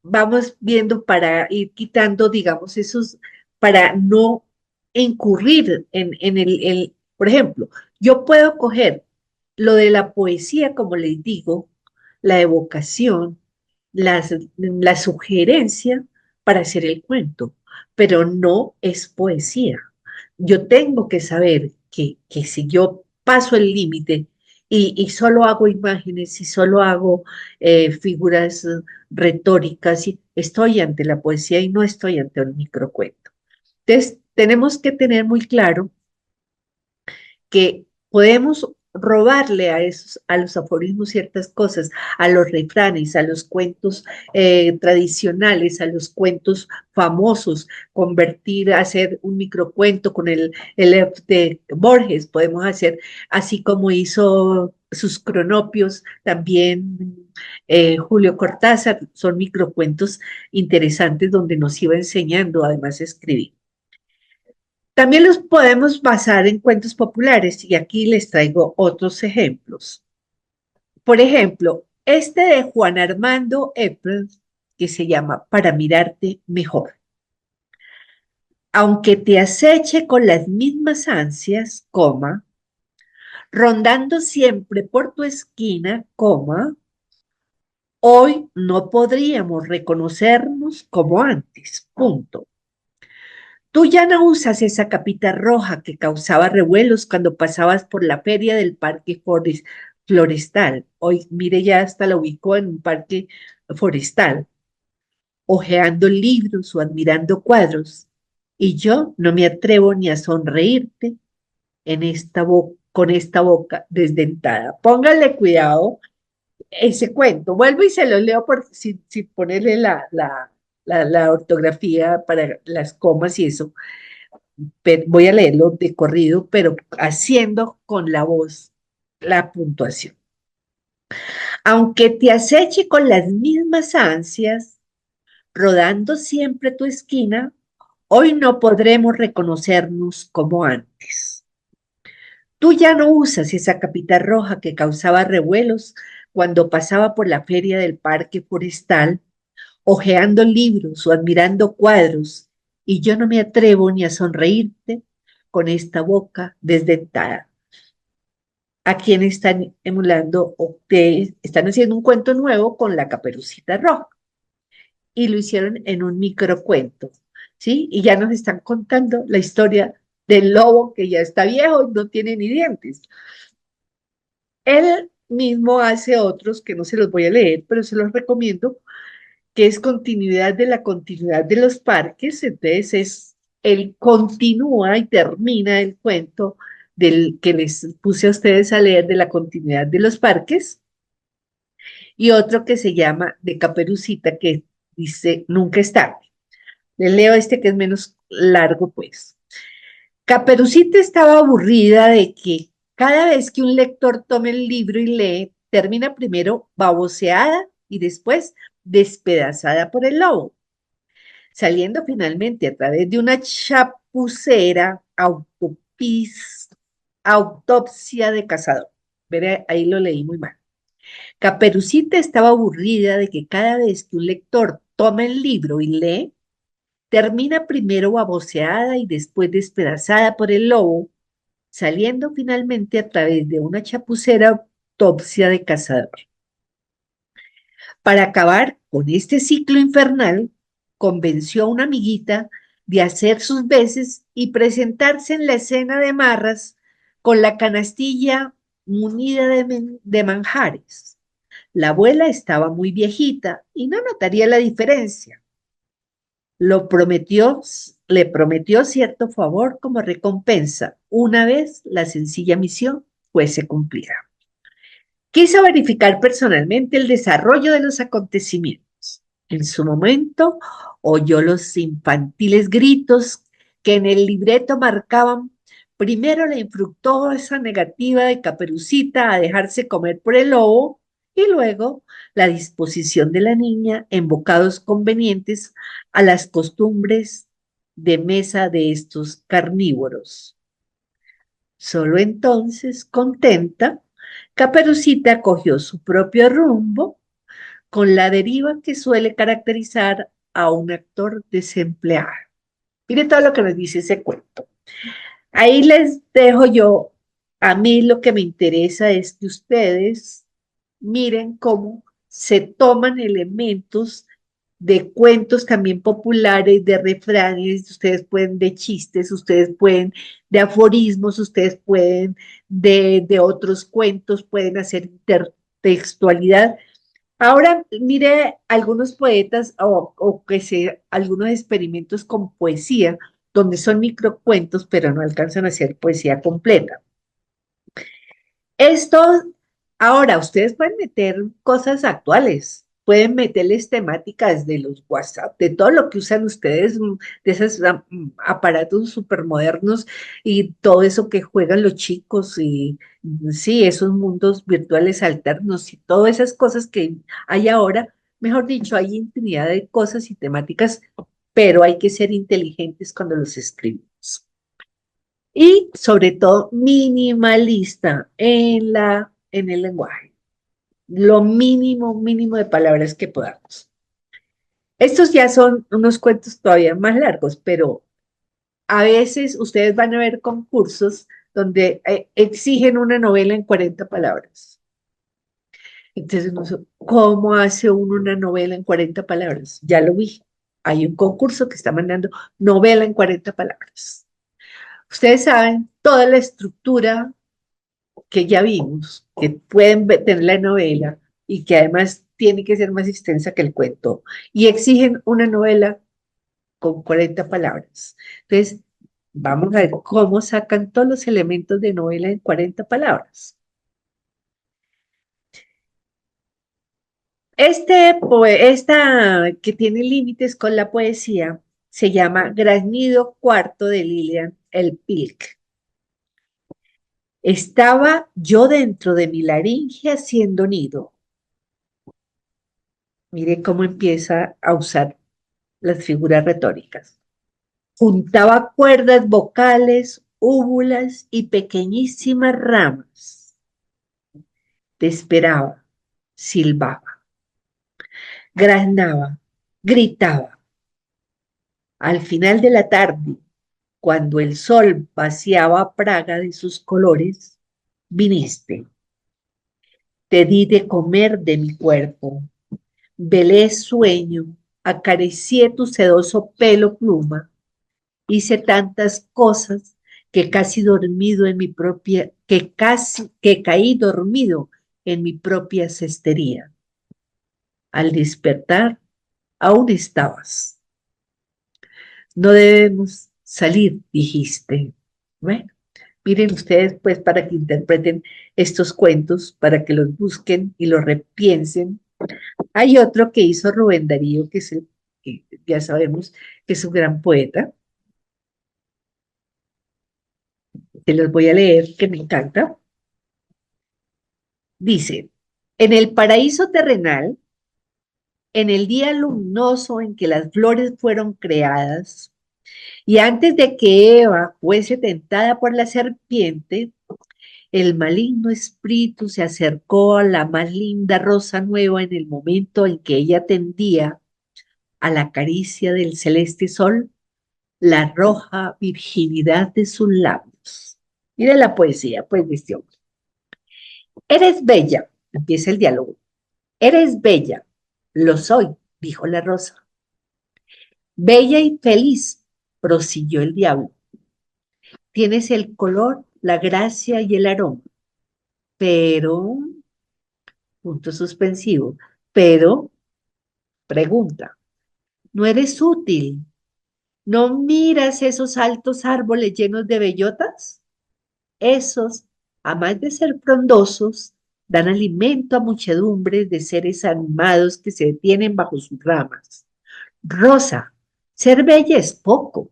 vamos viendo para ir quitando, digamos, esos, para no incurrir por ejemplo, yo puedo coger lo de la poesía, como les digo, la evocación, la sugerencia para hacer el cuento, pero no es poesía. Yo tengo que saber que si yo paso el límite y solo hago imágenes y solo hago figuras retóricas, y estoy ante la poesía y no estoy ante un microcuento. Entonces, tenemos que tener muy claro que podemos robarle a los aforismos ciertas cosas, a los refranes, a los cuentos tradicionales, a los cuentos famosos, hacer un microcuento con el de Borges, podemos hacer, así como hizo sus cronopios, también Julio Cortázar, son microcuentos interesantes donde nos iba enseñando además a escribir. También los podemos basar en cuentos populares y aquí les traigo otros ejemplos. Por ejemplo, este de Juan Armando Eppel, que se llama Para mirarte mejor. Aunque te aceche con las mismas ansias, coma, rondando siempre por tu esquina, coma, hoy no podríamos reconocernos como antes, punto. Tú ya no usas esa capita roja que causaba revuelos cuando pasabas por la feria del parque florestal. Hoy, mire, ya hasta la ubicó en un parque forestal, hojeando libros o admirando cuadros. Y yo no me atrevo ni a sonreírte con esta boca desdentada. Póngale cuidado ese cuento. Vuelvo y se lo leo sin ponerle la ortografía para las comas y eso. Voy a leerlo de corrido, pero haciendo con la voz la puntuación. Aunque te aceche con las mismas ansias, rodando siempre tu esquina, hoy no podremos reconocernos como antes. Tú ya no usas esa capita roja que causaba revuelos cuando pasaba por la feria del parque forestal, hojeando libros o admirando cuadros, y yo no me atrevo ni a sonreírte con esta boca desdentada. A quien están emulando o que están haciendo un cuento nuevo con la Caperucita Roja y lo hicieron en un microcuento, ¿sí? Y ya nos están contando la historia del lobo que ya está viejo y no tiene ni dientes. Él mismo hace otros que no se los voy a leer, pero se los recomiendo, que es continuidad de la continuidad de los parques. Entonces él continúa y termina el cuento del que les puse a ustedes a leer de la continuidad de los parques, y otro que se llama de Caperucita, que dice nunca es tarde. Les leo este que es menos largo, pues. Caperucita estaba aburrida de que cada vez que un lector tome el libro y lee, termina primero baboseada y después despedazada por el lobo, saliendo finalmente a través de una chapucera autopsia de cazador. Veré, ahí lo leí muy mal. Caperucita estaba aburrida de que cada vez que un lector toma el libro y lee, termina primero baboseada y después despedazada por el lobo, saliendo finalmente a través de una chapucera autopsia de cazador. Para acabar con este ciclo infernal, convenció a una amiguita de hacer sus veces y presentarse en la escena de marras con la canastilla munida de manjares. La abuela estaba muy viejita y no notaría la diferencia. Le prometió cierto favor como recompensa una vez la sencilla misión fuese cumplida. Quiso verificar personalmente el desarrollo de los acontecimientos. En su momento oyó los infantiles gritos que en el libreto marcaban primero la infructuosa negativa de Caperucita a dejarse comer por el lobo y luego la disposición de la niña en bocados convenientes a las costumbres de mesa de estos carnívoros. Solo entonces, contenta, Caperucita cogió su propio rumbo con la deriva que suele caracterizar a un actor desempleado. Mire todo lo que nos dice ese cuento. Ahí les dejo yo, a mí lo que me interesa es que ustedes miren cómo se toman elementos de cuentos también populares, de refranes, ustedes pueden de chistes, ustedes pueden de aforismos, ustedes pueden de otros cuentos, pueden hacer intertextualidad. Ahora mire algunos poetas algunos experimentos con poesía, donde son microcuentos, pero no alcanzan a ser poesía completa. Esto, ahora, ustedes pueden meter cosas actuales, pueden meterles temáticas de los WhatsApp, de todo lo que usan ustedes, de esos aparatos supermodernos y todo eso que juegan los chicos y sí, esos mundos virtuales alternos y todas esas cosas que hay ahora. Mejor dicho, hay infinidad de cosas y temáticas, pero hay que ser inteligentes cuando los escribimos. Y sobre todo minimalista en el lenguaje. Lo mínimo, mínimo de palabras que podamos. Estos ya son unos cuentos todavía más largos, pero a veces ustedes van a ver concursos donde exigen una novela en 40 palabras. Entonces, no sé, ¿cómo hace uno una novela en 40 palabras? Ya lo vi. Hay un concurso que está mandando novela en 40 palabras. Ustedes saben toda la estructura que ya vimos, que pueden tener la novela y que además tiene que ser más extensa que el cuento, y exigen una novela con 40 palabras. Entonces, vamos a ver cómo sacan todos los elementos de novela en 40 palabras. Esta que tiene límites con la poesía se llama Graznido Cuarto de Lilian El Pilc. Estaba yo dentro de mi laringe haciendo nido. Mire cómo empieza a usar las figuras retóricas. Juntaba cuerdas vocales, úvulas y pequeñísimas ramas. Te esperaba, silbaba, graznaba, gritaba. Al final de la tarde, cuando el sol vaciaba Praga de sus colores, viniste. Te di de comer de mi cuerpo. Velé sueño, acaricié tu sedoso pelo pluma. Hice tantas cosas que casi dormido en mi propia, que caí dormido en mi propia cestería. Al despertar, aún estabas. No debemos salir, dijiste. Bueno, miren ustedes, pues, para que interpreten estos cuentos, para que los busquen y los repiensen. Hay otro que hizo Rubén Darío, que es el, que ya sabemos que es un gran poeta. Se los voy a leer, que me encanta. Dice, en el paraíso terrenal, en el día luminoso en que las flores fueron creadas, y antes de que Eva fuese tentada por la serpiente, el maligno espíritu se acercó a la más linda rosa nueva en el momento en que ella tendía a la caricia del celeste sol la roja virginidad de sus labios. Mira la poesía, pues, de este hombre. Eres bella, empieza el diálogo. Eres bella. Lo soy, dijo la rosa. Bella y feliz, prosiguió el diablo. Tienes el color, la gracia y el aroma. Pero, punto suspensivo, pero, pregunta, ¿no eres útil? ¿No miras esos altos árboles llenos de bellotas? Esos, a más de ser frondosos, dan alimento a muchedumbres de seres animados que se detienen bajo sus ramas. Rosa, ser bella es poco.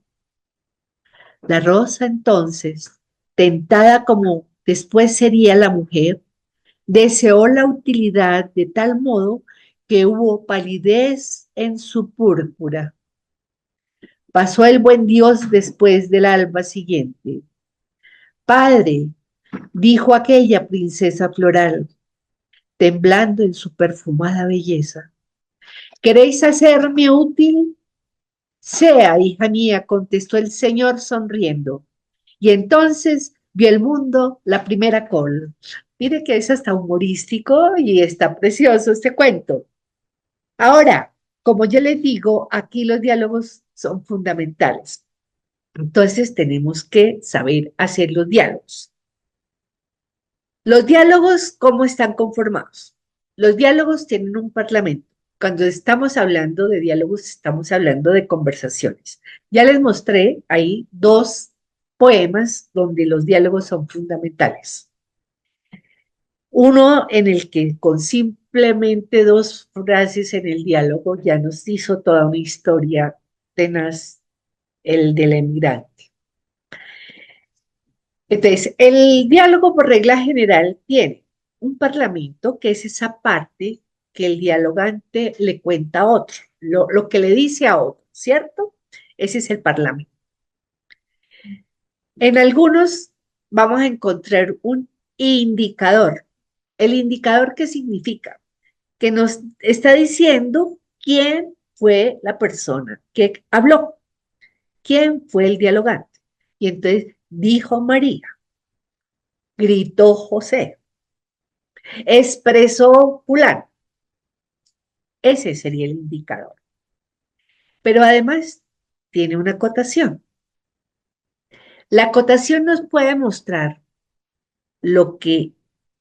La rosa entonces, tentada como después sería la mujer, deseó la utilidad de tal modo que hubo palidez en su púrpura. Pasó el buen Dios después del alba siguiente. Padre, dijo aquella princesa floral, temblando en su perfumada belleza, ¿queréis hacerme útil? Sea, hija mía, contestó el Señor sonriendo. Y entonces vio el mundo la primera col. Mire que es hasta humorístico y está precioso este cuento. Ahora, como yo les digo, aquí los diálogos son fundamentales. Entonces tenemos que saber hacer los diálogos. Los diálogos, ¿cómo están conformados? Los diálogos tienen un parlamento. Cuando estamos hablando de diálogos, estamos hablando de conversaciones. Ya les mostré ahí dos poemas donde los diálogos son fundamentales. Uno en el que con simplemente dos frases en el diálogo ya nos hizo toda una historia tenaz, el del emigrante. Entonces, el diálogo por regla general tiene un parlamento, que es esa parte que el dialogante le cuenta a otro, lo que le dice a otro, ¿cierto? Ese es el parlamento. En algunos vamos a encontrar un indicador. ¿El indicador qué significa? Que nos está diciendo quién fue la persona que habló, quién fue el dialogante. Y entonces dijo María, gritó José, expresó fulano. Ese sería el indicador. Pero además tiene una acotación. La acotación nos puede mostrar lo que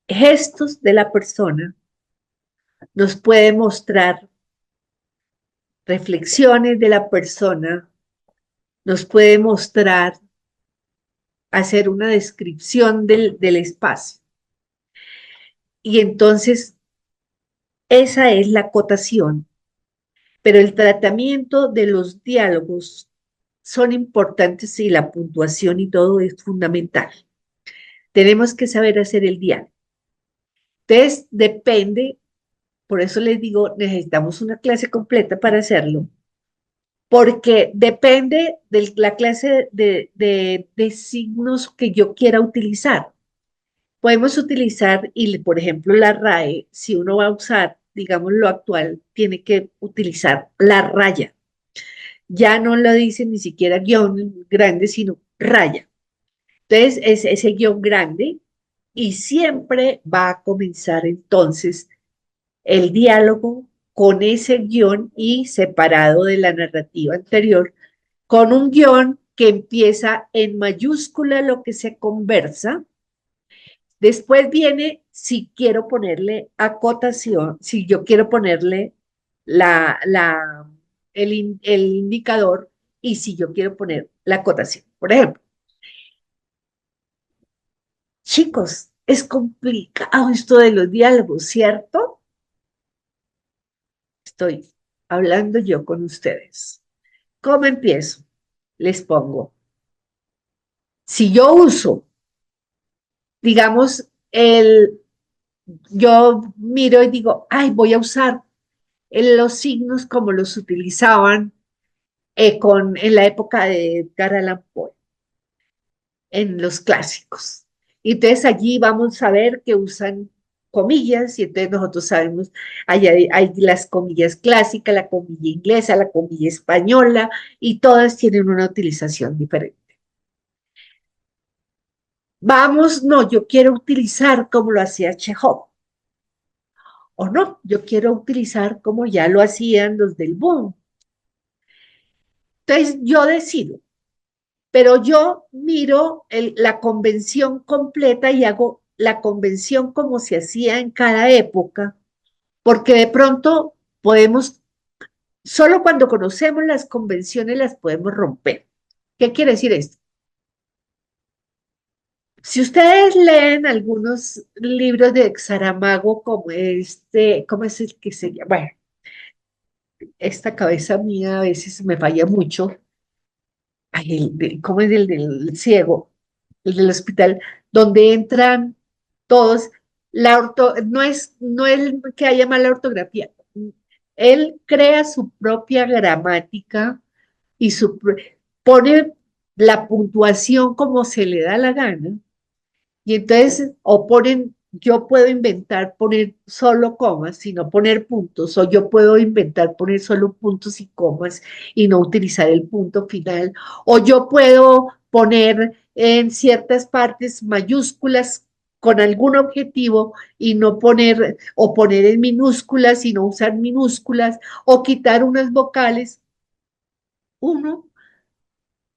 gestos de la persona, nos puede mostrar reflexiones de la persona, nos puede mostrar, hacer una descripción del espacio. Y entonces, esa es la acotación, pero el tratamiento de los diálogos son importantes y la puntuación y todo es fundamental. Tenemos que saber hacer el diálogo. Entonces, depende, por eso les digo, necesitamos una clase completa para hacerlo, porque depende de la clase de signos que yo quiera utilizar. Podemos utilizar, y por ejemplo, la RAE, si uno va a usar, digamos, lo actual, tiene que utilizar la raya. Ya no lo dice ni siquiera guión grande, sino raya. Entonces, es ese guión grande y siempre va a comenzar entonces el diálogo con ese guión y separado de la narrativa anterior, con un guión que empieza en mayúscula lo que se conversa. Después viene si quiero ponerle acotación, si yo quiero ponerle la, la, el indicador y si yo quiero poner la acotación. Por ejemplo, chicos, es complicado esto de los diálogos, ¿cierto? Estoy hablando yo con ustedes. ¿Cómo empiezo? Les pongo. Si yo uso, digamos, yo miro y digo, ay, voy a usar los signos como los utilizaban en la época de Edgar Allan Poe, en los clásicos. Y entonces allí vamos a ver que usan comillas y entonces nosotros sabemos, hay las comillas clásicas, la comilla inglesa, la comilla española y todas tienen una utilización diferente. Vamos, no, yo quiero utilizar como lo hacía Chekhov, o no, yo quiero utilizar como ya lo hacían los del boom. Entonces yo decido, pero yo miro la convención completa y hago la convención como se hacía en cada época, porque de pronto podemos, solo cuando conocemos las convenciones las podemos romper. ¿Qué quiere decir esto? Si ustedes leen algunos libros de Saramago como este, ¿cómo es el que se llama? Bueno, esta cabeza mía a veces me falla mucho. Ay, ¿cómo es el del ciego? El del hospital, donde entran todos. No es que haya mala ortografía. Él crea su propia gramática y pone la puntuación como se le da la gana. Y entonces, o ponen, yo puedo inventar poner solo comas, sino poner puntos, o yo puedo inventar poner solo puntos y comas y no utilizar el punto final, o yo puedo poner en ciertas partes mayúsculas con algún objetivo y no poner, o poner en minúsculas y no usar minúsculas, o quitar unas vocales. Uno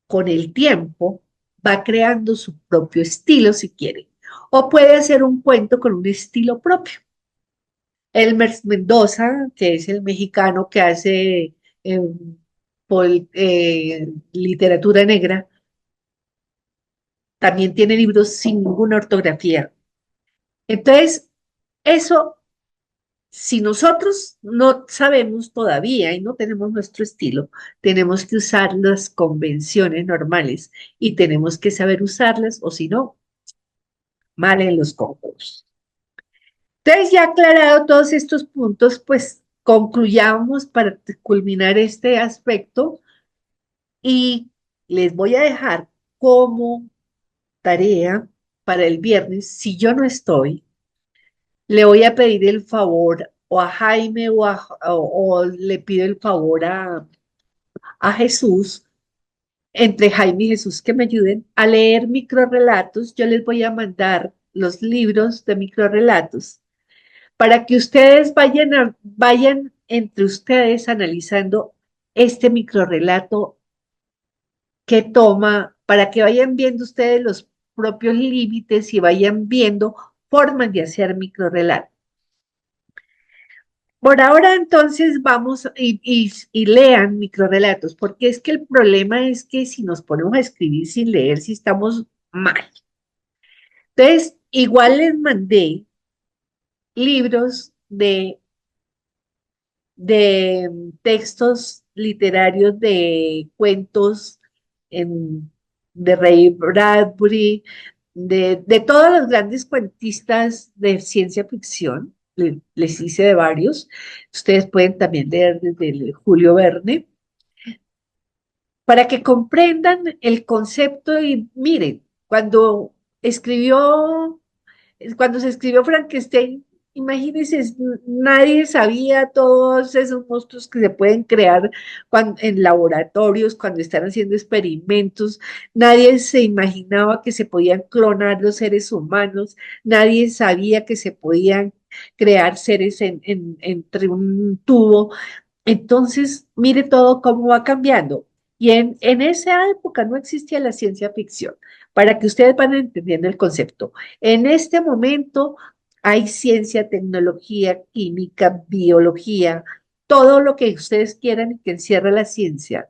con el tiempo va creando su propio estilo si quiere, o puede hacer un cuento con un estilo propio. Elmer Mendoza, que es el mexicano que hace eh, literatura negra, también tiene libros sin ninguna ortografía. Entonces, Eso, si nosotros no sabemos todavía y no tenemos nuestro estilo, tenemos que usar las convenciones normales y tenemos que saber usarlas o si no, mal en los concursos. Entonces, ya aclarado todos estos puntos, pues concluyamos para culminar este aspecto y les voy a dejar como tarea para el viernes, si yo no estoy, le voy a pedir el favor o a Jaime o le pido el favor a Jesús, entre Jaime y Jesús que me ayuden a leer microrrelatos. Yo les voy a mandar los libros de microrrelatos para que ustedes vayan entre ustedes analizando este microrrelato que toma, para que vayan viendo ustedes los propios límites y vayan viendo formas de hacer microrrelatos. Por ahora entonces vamos y lean microrrelatos, porque es que el problema es que si nos ponemos a escribir sin leer, si estamos mal. Entonces, igual les mandé libros de textos literarios de cuentos de Ray Bradbury, de todos los grandes cuentistas de ciencia ficción. Les hice de varios. Ustedes pueden también leer desde Julio Verne para que comprendan el concepto y miren, escribió cuando se escribió Frankenstein, imagínense, nadie sabía todos esos monstruos que se pueden crear en laboratorios, cuando están haciendo experimentos, nadie se imaginaba que se podían clonar los seres humanos, nadie sabía que se podían crear seres entre un tubo. Entonces, mire todo cómo va cambiando. Y en esa época no existía la ciencia ficción, para que ustedes van entendiendo el concepto. En este momento hay ciencia, tecnología, química, biología, todo lo que ustedes quieran y que encierra la ciencia.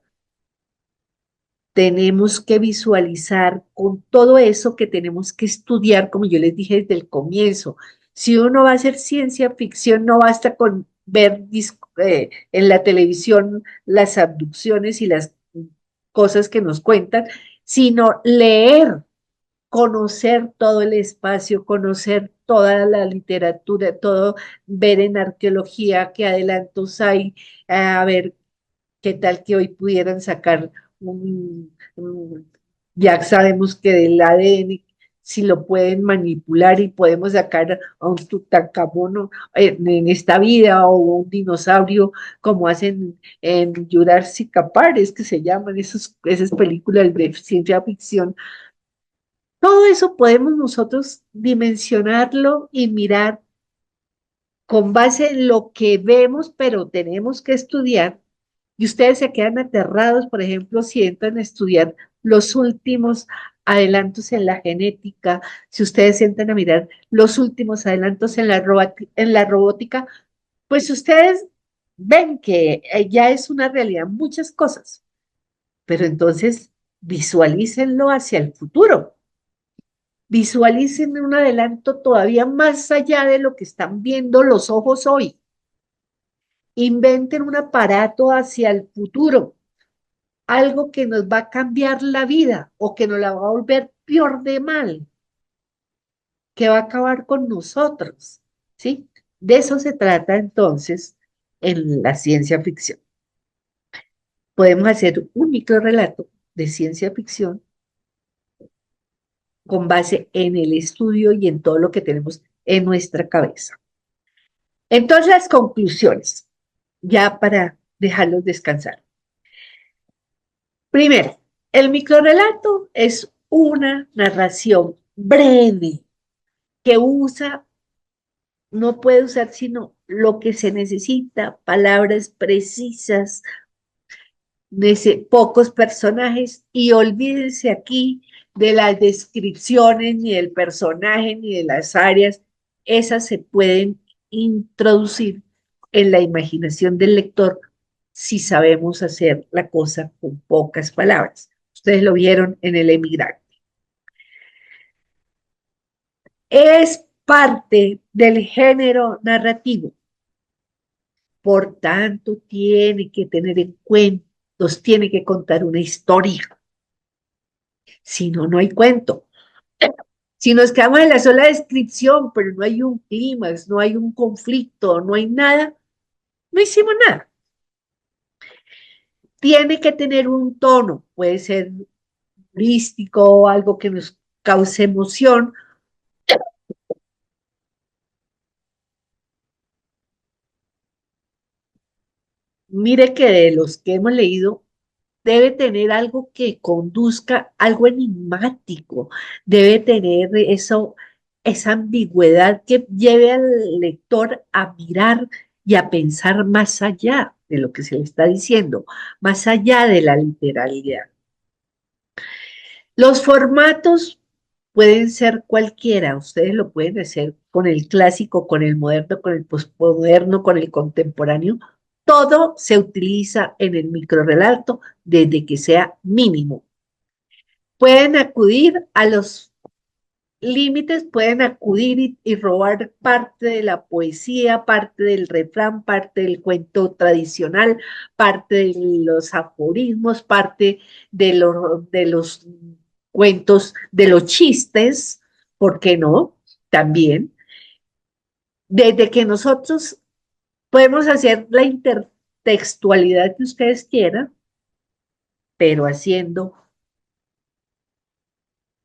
Tenemos que visualizar con todo eso que tenemos que estudiar, como yo les dije desde el comienzo. Si uno va a hacer ciencia ficción, no basta con ver en la televisión las abducciones y las cosas que nos cuentan, sino leer, conocer todo el espacio, conocer toda la literatura, todo, ver en arqueología qué adelantos hay, a ver qué tal que hoy pudieran sacar ya sabemos que del ADN, si lo pueden manipular y podemos sacar a un Tutankamón en esta vida o un dinosaurio como hacen en Jurassic Park, es que se llaman esas películas de ciencia ficción. Todo eso podemos nosotros dimensionarlo y mirar con base en lo que vemos, pero tenemos que estudiar. Y ustedes se quedan aterrados, por ejemplo, si entran a estudiar los últimos adelantos en la genética, si ustedes entran a mirar los últimos adelantos en la robótica, pues ustedes ven que ya es una realidad muchas cosas, pero entonces visualícenlo hacia el futuro. Visualicen un adelanto todavía más allá de lo que están viendo los ojos hoy. Inventen un aparato hacia el futuro, algo que nos va a cambiar la vida o que nos la va a volver peor de mal, que va a acabar con nosotros, ¿sí? De eso se trata entonces en la ciencia ficción. Podemos hacer un microrrelato de ciencia ficción con base en el estudio y en todo lo que tenemos en nuestra cabeza. Entonces, las conclusiones, ya para dejarlos descansar. Primero, el microrrelato es una narración breve que no puede usar sino lo que se necesita, palabras precisas, pocos personajes, y olvídense aquí de las descripciones ni del personaje ni de las áreas, esas se pueden introducir en la imaginación del lector si sabemos hacer la cosa con pocas palabras. Ustedes lo vieron en El Emigrante. Es parte del género narrativo. Por tanto, tiene que tener en cuenta, nos tiene que contar una historia. Si no, no hay cuento. Si nos quedamos en la sola descripción, pero no hay un clímax, no hay un conflicto, no hay nada, no hicimos nada. Tiene que tener un tono, puede ser humorístico, algo que nos cause emoción. Mire que de los que hemos leído, debe tener algo que conduzca, algo enigmático, debe tener eso, esa ambigüedad que lleve al lector a mirar y a pensar más allá de lo que se le está diciendo, más allá de la literalidad. Los formatos pueden ser cualquiera, ustedes lo pueden hacer con el clásico, con el moderno, con el posmoderno, con el contemporáneo. Todo se utiliza en el microrrelato desde que sea mínimo. Pueden acudir a los límites, pueden acudir y robar parte de la poesía, parte del refrán, parte del cuento tradicional, parte de los aforismos, parte de los cuentos, de los chistes, ¿por qué no? También, desde que nosotros podemos hacer la intertextualidad que ustedes quieran, pero haciendo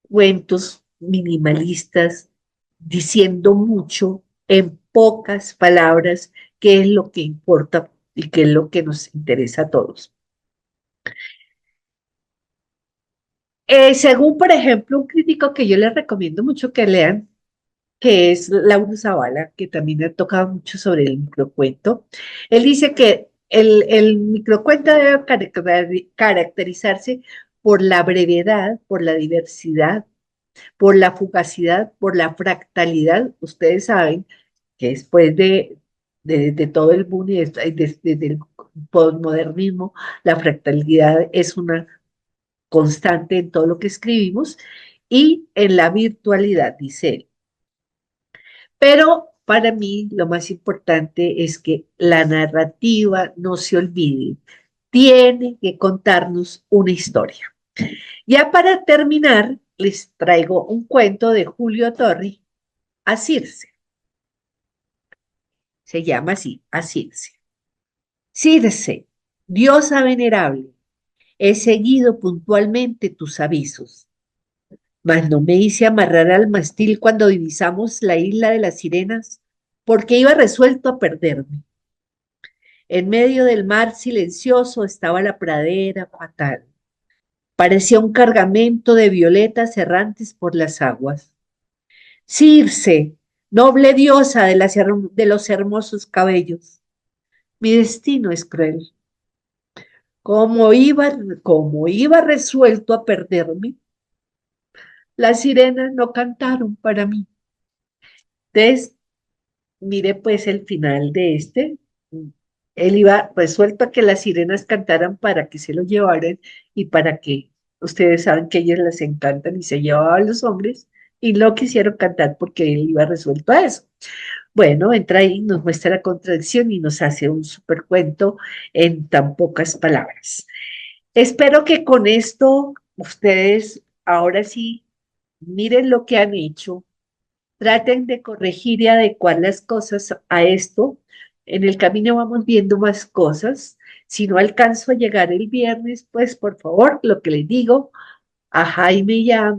cuentos minimalistas, diciendo mucho en pocas palabras, qué es lo que importa y qué es lo que nos interesa a todos. Según, por ejemplo, un crítico que yo les recomiendo mucho que lean, que es Lauro Zavala, que también ha tocado mucho sobre el microcuento, él dice que el microcuento debe caracterizarse por la brevedad, por la diversidad, por la fugacidad, por la fractalidad. Ustedes saben que después de todo el boom y desde el postmodernismo, la fractalidad es una constante en todo lo que escribimos y en la virtualidad, dice él. Pero para mí lo más importante es que la narrativa no se olvide, tiene que contarnos una historia. Ya para terminar, les traigo un cuento de Julio Torri, A Circe. Se llama así, A Circe. Circe, diosa venerable, he seguido puntualmente tus avisos, mas no me hice amarrar al mastil cuando divisamos la isla de las sirenas, porque iba resuelto a perderme. En medio del mar silencioso estaba la pradera fatal. Parecía un cargamento de violetas errantes por las aguas. Circe, noble diosa de los hermosos cabellos, mi destino es cruel. Como iba, como iba resuelto a perderme, las sirenas no cantaron para mí. Entonces, mire pues el final de este. Él iba resuelto a que las sirenas cantaran para que se lo llevaran y para que ustedes saben que ellas les encantan y se llevaban a los hombres y no quisieron cantar porque él iba resuelto a eso. Bueno, entra ahí, nos muestra la contradicción y nos hace un super cuento en tan pocas palabras. Espero que con esto ustedes ahora sí miren lo que han hecho, traten de corregir y adecuar las cosas a esto. En el camino vamos viendo más cosas. Si no alcanzo a llegar el viernes, pues por favor, lo que les digo, a Jaime ya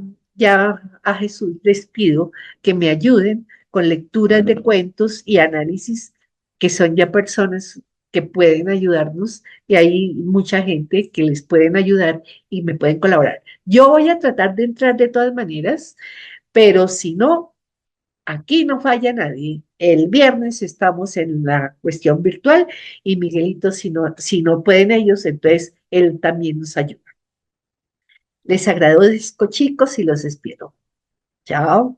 a Jesús les pido que me ayuden con lecturas de cuentos y análisis, que son ya personas que pueden ayudarnos y hay mucha gente que les pueden ayudar y me pueden colaborar. Yo voy a tratar de entrar de todas maneras, pero si no, aquí no falla nadie. El viernes estamos en la cuestión virtual y Miguelito, si no pueden ellos, entonces él también nos ayuda. Les agradezco, chicos, y los espero. Chao.